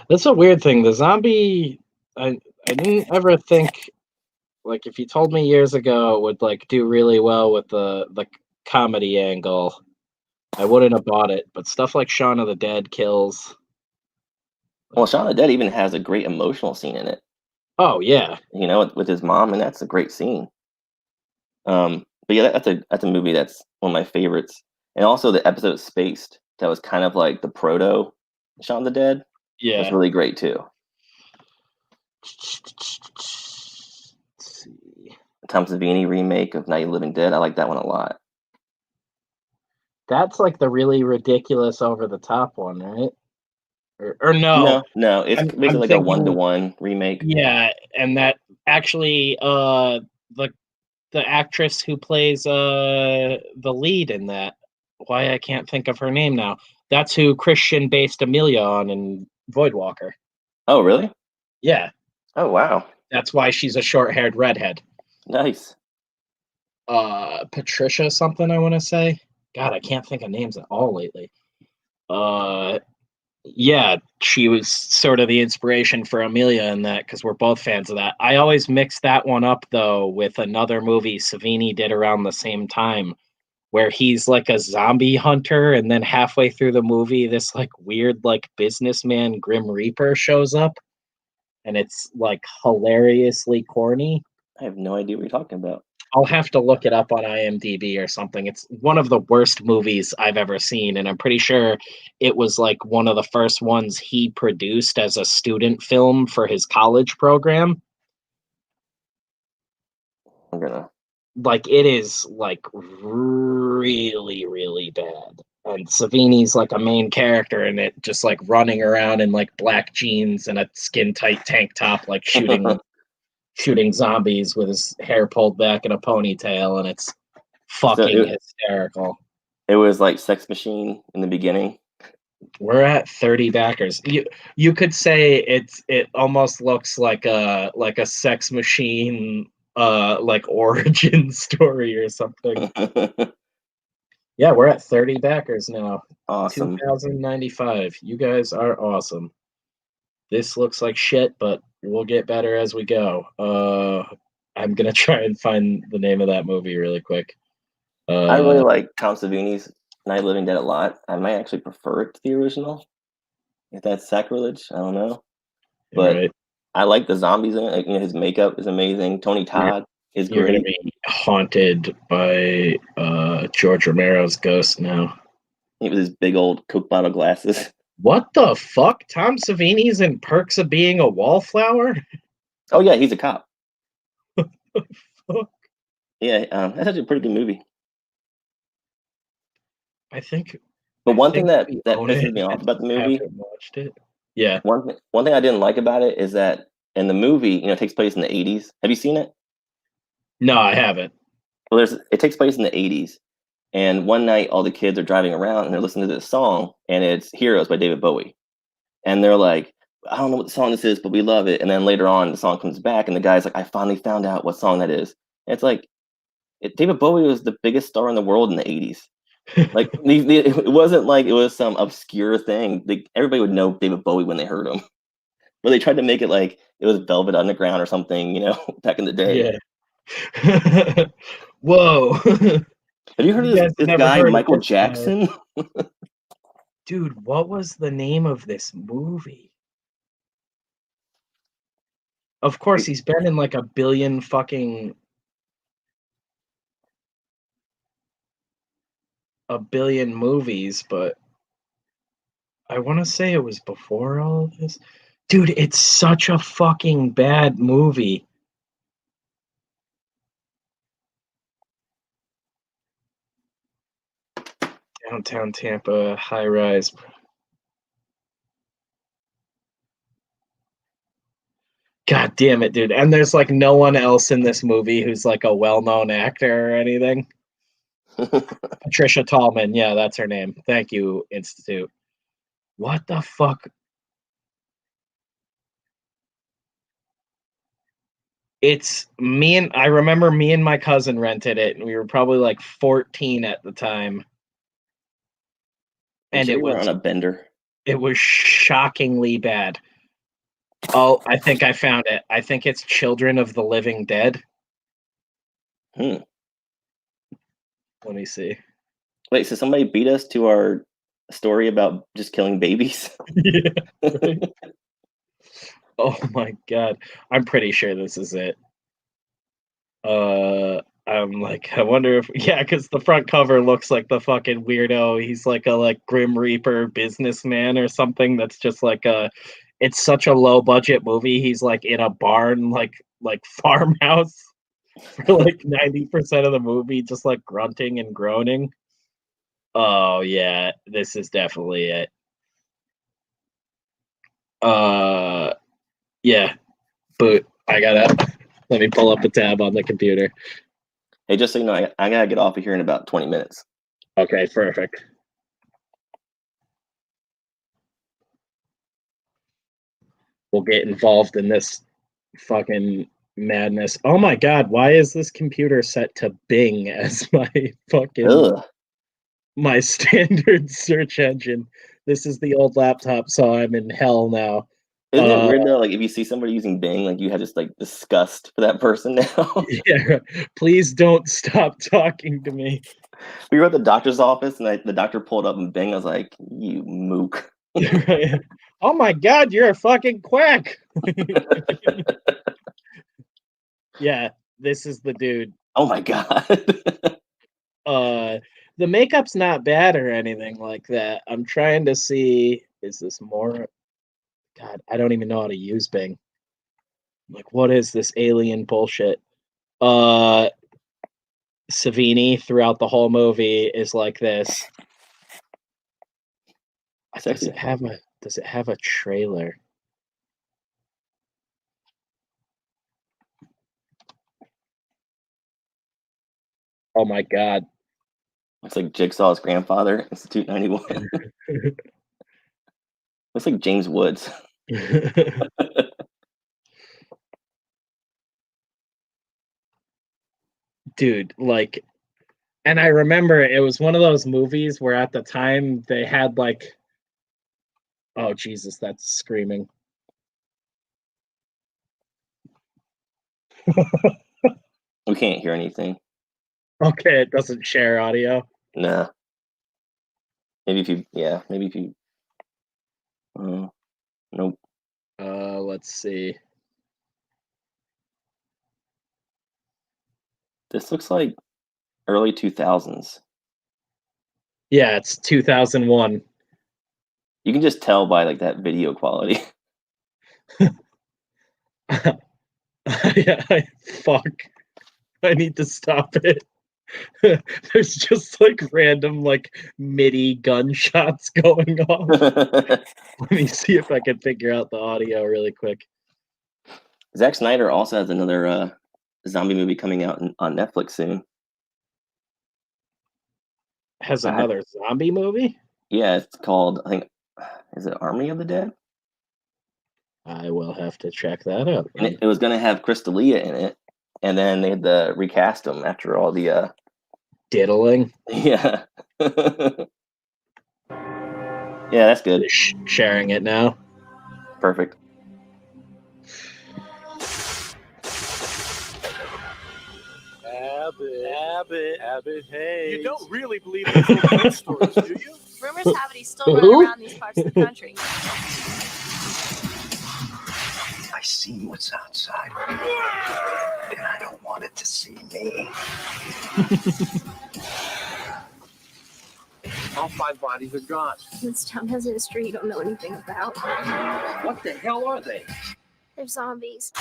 that's a weird thing. The zombie, I didn't ever think like if you told me years ago it would like do really well with the comedy angle, I wouldn't have bought it. But stuff like Shaun of the Dead kills.
Well, Shaun of the Dead even has a great emotional scene in it,
Oh yeah,
with his mom, and that's a great scene. But yeah, that's a movie that's one of my favorites, and also the episode Spaced that was kind of like the proto Shaun of the Dead was
yeah.
really great too.
Let's see.
Tom Savini remake of Night of the Living Dead. I like that one a lot.
That's like the really ridiculous over the top one, right? Or no,
No, no, it's
I'm
basically like a one to
thinking
one remake.
yeah, and that actually the the actress who plays the lead in that. Why I can't think of her name now. That's who Christian based Amelia on in Voidwalker.
Oh, really?
Yeah,
Oh, wow,
that's why she's a short-haired redhead.
nice.
Patricia something I want to say. God, I can't think of names at all lately. Uh, yeah, she was sort of the inspiration for Amelia in that because we're both fans of that. I always mix that one up though with another movie Savini did around the same time where he's like a zombie hunter and then halfway through the movie this like weird like businessman Grim Reaper shows up and it's like hilariously corny.
I have no idea what you're talking about.
I'll have to look it up on IMDb or something. It's one of the worst movies I've ever seen, and I'm pretty sure it was like one of the first ones he produced as a student film for his college program.
I'm gonna.
Like, it is, like, really, really bad. And Savini's, like, a main character in it, just, like, running around in, like, black jeans and a skin-tight tank top, like, shooting zombies with his hair pulled back in a ponytail, and it's
So
fucking hysterical.
it was like Sex Machine in the beginning.
We're at 30 backers. You could say it almost looks like a Sex Machine like origin story or something. Yeah, we're at 30 backers now.
Awesome.
2095. You guys are awesome. This looks like shit, but we'll get better as we go. I'm gonna try and find the name of that movie really quick.
I really like Tom Savini's Night of the Living Dead a lot. I might actually prefer it to the original. If that's sacrilege, I don't know. But
Right.
I like the zombies in it. Like, his makeup is amazing. Tony Todd is
You're gonna
great.
be haunted by George Romero's ghost now.
With his big old Coke bottle glasses.
What the fuck? Tom Savini's in Perks of Being a Wallflower?
Oh yeah, he's a cop.
Fuck.
Yeah, that's actually a pretty good movie.
I think.
But one thing
think
that
we own
pisses
it
me off
and
about the movie,
haven't watched it. Yeah.
one thing I didn't like about it is that in the movie, it takes place in the 80s. Have you seen it?
No, I haven't.
Well, it takes place in the 80s, and one night all the kids are driving around and they're listening to this song, and it's "Heroes" by David Bowie, and they're like, "I don't know what the song this is, but we love it." And then later on, the song comes back, and the guy's like, "I finally found out what song that is." And it's like, David Bowie was the biggest star in the world in the 80s. Like, it wasn't like it was some obscure thing. Like, everybody would know David Bowie when they heard him. But they tried to make it like it was Velvet Underground or something, back in the day.
Yeah. Whoa.
Have you heard
You
of
guys have
this
never
guy,
heard of
Michael
this guy.
Jackson?
Dude, what was the name of this movie? Of course, he's been in like a billion movies, but I want to say it was before all of this. Dude, it's such a fucking bad movie. Downtown Tampa, high rise. God damn it, dude. And there's like no one else in this movie who's like a well-known actor or anything. Patricia Tallman, yeah, that's her name. Thank you, Institute. What the fuck? I remember me and my cousin rented it, and we were probably like 14 at the time.
You
And
sure you weren't on a bender?
it was shockingly bad. Oh, I think I found it. I think it's Children of the Living Dead.
Hmm.
Let me see.
Wait, so somebody beat us to our story about just killing babies?
Yeah, right? Oh my god. I'm pretty sure this is it. I'm like, I wonder if because the front cover looks like the fucking weirdo. He's like a Grim Reaper businessman or something that's just like it's such a low budget movie. He's like in a barn like farmhouse for like 90% of the movie, just like grunting and groaning. Oh yeah, this is definitely it. Uh yeah, but I gotta let me pull up a tab on the computer.
Hey, just so you know, I gotta get off of here in about 20 minutes.
Okay, perfect. We'll get involved in this fucking madness. Oh my god, why is this computer set to Bing as
Ugh.
my standard search engine? This is the old laptop, so I'm in hell now.
Isn't it weird though? Like, if you see somebody using Bing, like, you have just like disgust for that person now.
Yeah, please don't stop talking to me.
We were at the doctor's office, and the doctor pulled up and Bing. I was like, "You mook."
Oh my god, you're a fucking quack. Yeah, this is the dude.
Oh my god.
The makeup's not bad or anything like that. I'm trying to see, is this more? God, I don't even know how to use Bing. Like, what is this alien bullshit? Savini throughout the whole movie is like this. Does it have a trailer? Oh my god.
Looks like Jigsaw's grandfather, Institute 91. Looks like James Woods.
Dude, like, and I remember it was one of those movies where at the time they had like, oh Jesus, that's screaming.
We can't hear anything.
Okay, it doesn't share audio.
Nah. Maybe if you, nope.
Let's see.
This looks like early 2000s.
Yeah, it's 2001.
You can just tell by like that video quality.
Yeah, fuck. I need to stop it. There's just like random like MIDI gunshots going off. Let me see if I can figure out the audio really quick.
Zack Snyder also has another zombie movie coming out on Netflix soon.
Has another zombie movie?
Yeah, it's called, I think, is it Army of the Dead?
I will have to check that out.
And it was going to have Crystalia in it, and then they had to recast him after all the
diddling.
Yeah. Yeah, that's good.
Sharing it now.
Perfect.
Abbott, hey. You don't really believe those old ghost stories, do you?
Rumors have it he's still running around these parts of the country.
I see what's outside, and I don't want it to see me.
All 5 bodies are gone.
This town has a history you don't know anything about.
What the hell are they?
They're zombies.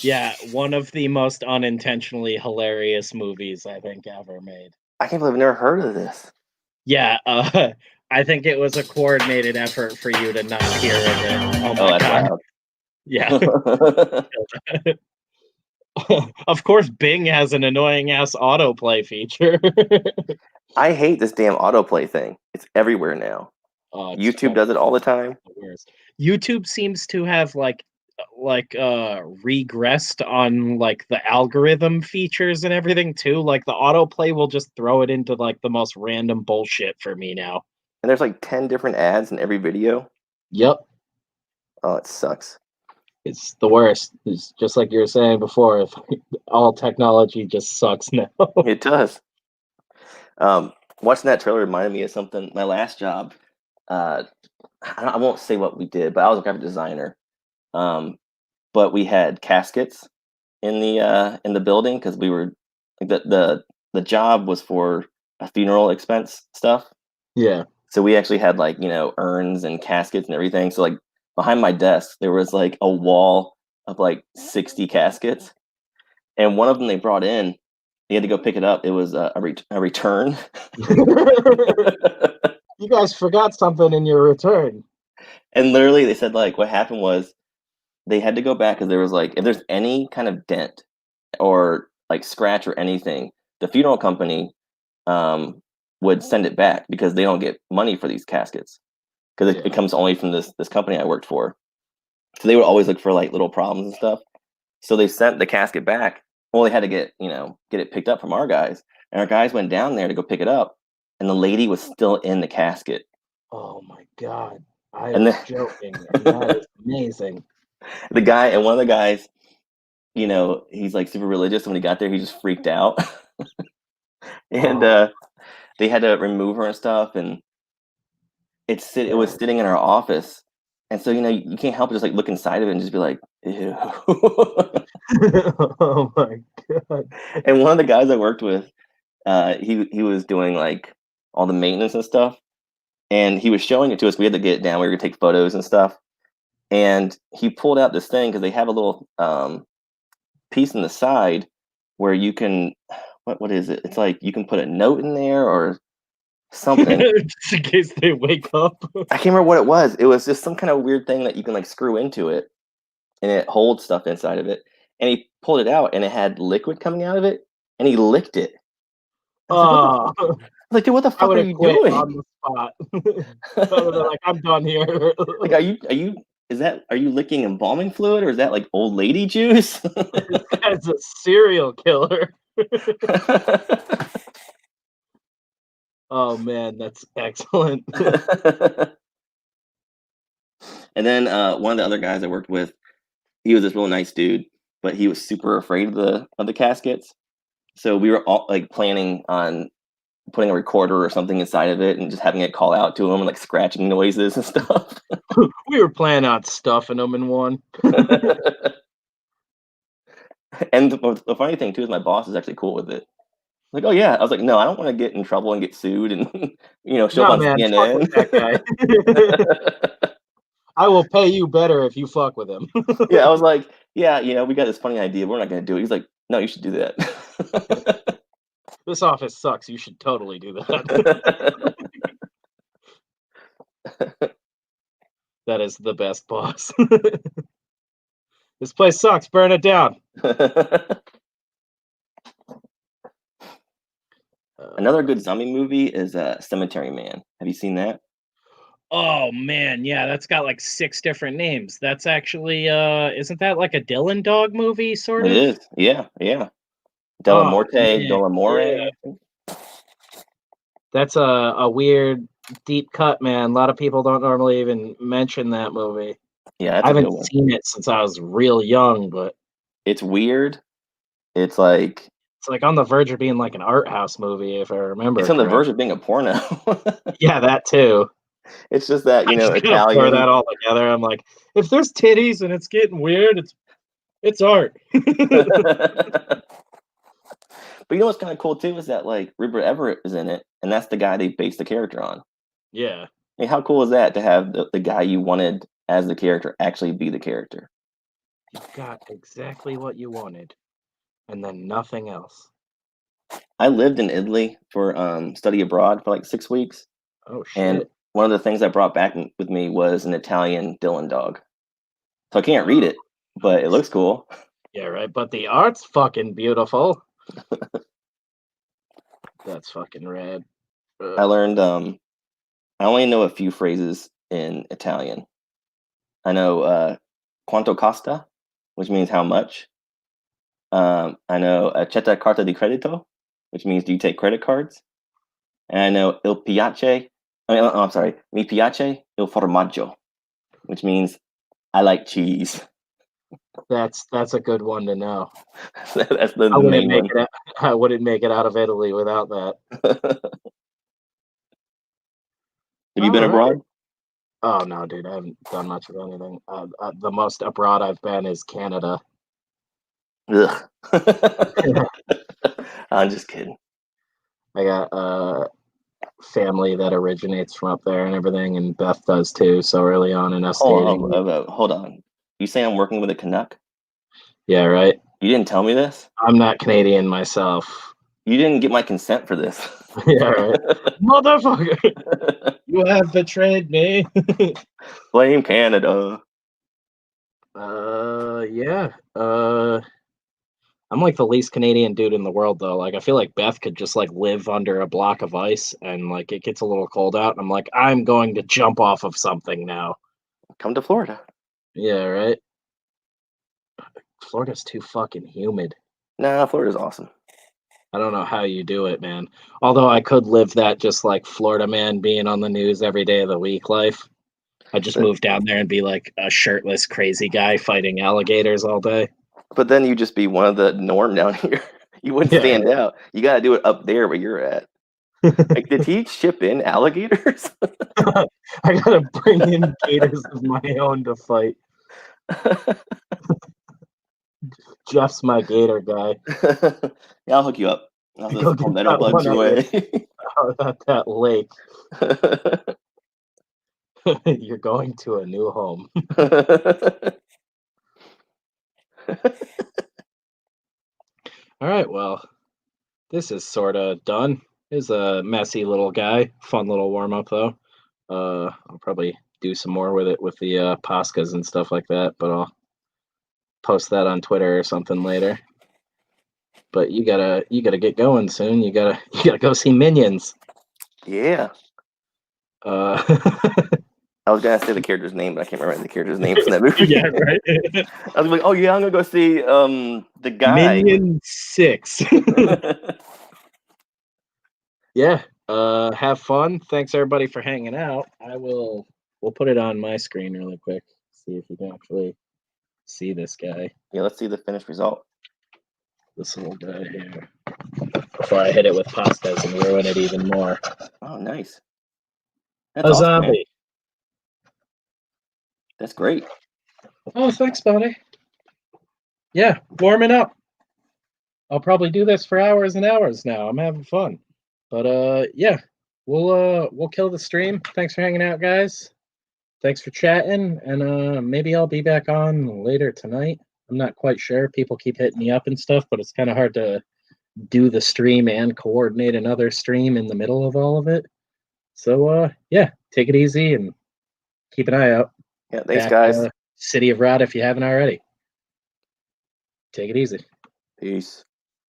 Yeah, one of the most unintentionally hilarious movies I think ever made.
I can't believe I've never heard of this.
Yeah, I think it was a coordinated effort for you to not hear of it. Oh my god.
Loud.
Yeah. Of course, Bing has an annoying ass autoplay feature.
I hate this damn autoplay thing. It's everywhere now. YouTube does it all the time.
YouTube seems to have regressed on like the algorithm features and everything too. Like the autoplay will just throw it into like the most random bullshit for me now.
And there's like 10 different ads in every video.
Yep.
Oh, it sucks.
It's the worst. It's just like you were saying before. All technology just sucks now.
It does. Watching that trailer reminded me of something. My last job, I won't say what we did, but I was a graphic designer. But we had caskets in the building because we were like the job was for a funeral expense stuff.
Yeah.
So we actually had like, urns and caskets and everything. So like behind my desk, there was like a wall of like 60 caskets. And one of them they brought in, you had to go pick it up. It was a return.
You guys forgot something in your return.
And literally they said like what happened was they had to go back because there was like, if there's any kind of dent or like scratch or anything, the funeral company would send it back because they don't get money for these caskets because it comes only from this company I worked for. So they would always look for like little problems and stuff. So they sent the casket back. Well, they had to get it picked up from our guys. And our guys went down there to go pick it up. And the lady was still in the casket.
Oh my God. I was joking. That is amazing.
One of the guys, he's like super religious. When he got there, he just freaked out. And they had to remove her and stuff. And It was sitting in our office, and so you can't help but just like look inside of it and just be like, ew.
Oh my god.
And one of the guys I worked with, he was doing like all the maintenance and stuff, and he was showing it to us. We had to get it down. We were gonna take photos and stuff, and he pulled out this thing because they have a little piece in the side where you can what is it? It's like you can put a note in there or something.
Just in case they wake up.
I can't remember what it was. It was just some kind of weird thing that you can like screw into it, and it holds stuff inside of it. And he pulled it out, and it had liquid coming out of it, and he licked it. I was
Oh,
like, dude, what the
I
fuck
would
are
have
you
quit
doing?
on the spot. I would have like, I'm done here.
Like, are you licking embalming fluid, or is that like old lady juice?
This guy's a serial killer. Oh man, that's excellent.
And then one of the other guys I worked with, he was this real nice dude, but he was super afraid of the caskets. So we were all like planning on putting a recorder or something inside of it and just having it call out to him and like scratching noises and stuff.
We were planning on stuffing them in one.
And the funny thing too is my boss is actually cool with it. Like, oh yeah. I was like, no, I don't want to get in trouble and get sued and show
No
up on
man, fuck
CNN.
with that guy. I will pay you better if you fuck with him.
Yeah, I was like, yeah, we got this funny idea. We're not going to do it. He's like, no, you should do that.
This office sucks. You should totally do that. That is the best boss. This place sucks. Burn it down.
Another good zombie movie is Cemetery Man. Have you seen that?
Oh man, yeah, that's got like 6 different names. That's actually isn't that like a Dylan Dog movie sort
It
of?
is. Yeah, yeah. Della
Oh
Morte,
man,
Della More.
yeah. That's a weird deep cut, man. A lot of people don't normally even mention that movie.
Yeah, that's
I
a good
haven't
one.
seen it since I was real young, but
It's weird. It's like
it's like on the verge of being like an art house movie, if I remember
it's on the verge
correctly.
of being a porno.
Yeah, that too.
It's just that,
I just gotta blur
Italian.
that all together. I'm like, if there's titties and it's getting weird, it's art.
But what's kind of cool too is that like Rupert Everett is in it, and that's the guy they based the character on.
Yeah.
I mean, how cool is that to have the guy you wanted as the character actually be the character?
You got exactly what you wanted, and then nothing else.
I lived in Italy for study abroad for like 6 weeks,
Oh shit.
and one of the things I brought back with me was an Italian Dylan dog. So I can't read it, but it looks cool.
Yeah, right. But the art's fucking beautiful. That's fucking rad.
I learned I only know a few phrases in Italian. I know quanto costa, which means how much. I know accetta carta di credito, which means do you take credit cards? And I know il piace. I'm sorry, mi piace il formaggio, which means I like cheese.
That's a good one to know.
That's the
I wouldn't
main
make
one.
it. I wouldn't make it out of Italy without that.
Have you been abroad?
Oh no, dude, I haven't done much of anything. The most abroad I've been is Canada.
Ugh. I'm just kidding.
I got family that originates from up there and everything, and Beth does too. So early on in us dating,
Hold on. You say I'm working with a Canuck?
yeah, right.
You didn't tell me this?
I'm not Canadian myself.
You didn't get my consent for this.
Yeah, right. Motherfucker, you have betrayed me.
Blame Canada.
Yeah. I'm like the least Canadian dude in the world though. Like I feel like Beth could just like live under a block of ice and like it gets a little cold out and I'm like, I'm going to jump off of something now.
Come to Florida.
Yeah, right. Florida's too fucking humid.
Nah, Florida's awesome.
I don't know how you do it, man. Although I could live that just like Florida man being on the news every day of the week life. I just move down there and be like a shirtless crazy guy fighting alligators all day.
But then you just be one of the norm down here. You wouldn't stand out. You got to do it up there where you're at. Like, did he ship in alligators?
I gotta bring in gators of my own to fight. Jeff's my gator guy.
Yeah, I'll hook you up. I'll
Go
just
get
palmetto
that
bugs
one
your way.
out at that lake. You're going to a new home. All right, well, this is sort of done. He's a messy little guy. Fun little warm up though. I'll probably do some more with it with the pascas and stuff like that, but I'll post that on Twitter or something later. But you gotta get going soon. You gotta go see Minions.
Yeah.
Uh,
I was gonna say the character's name, but I can't remember the character's name from that movie.
yeah, right.
I was like, oh yeah, I'm gonna go see the guy.
Minion 6. Yeah. Have fun. Thanks everybody for hanging out. We'll put it on my screen really quick. See if you can actually see this guy.
Yeah, let's see the finished result.
This little guy here. Before I hit it with pastas and ruin it even more.
Oh, nice. That's
A
awesome, man.
zombie.
That's great.
Oh, thanks, buddy. Yeah, warming up. I'll probably do this for hours and hours now. I'm having fun. But yeah, we'll kill the stream. Thanks for hanging out, guys. Thanks for chatting, and maybe I'll be back on later tonight. I'm not quite sure. People keep hitting me up and stuff, but it's kind of hard to do the stream and coordinate another stream in the middle of all of it. So yeah, take it easy and keep an eye out.
Yeah, thanks, guys.
City of Rod if you haven't already. Take it easy.
Peace.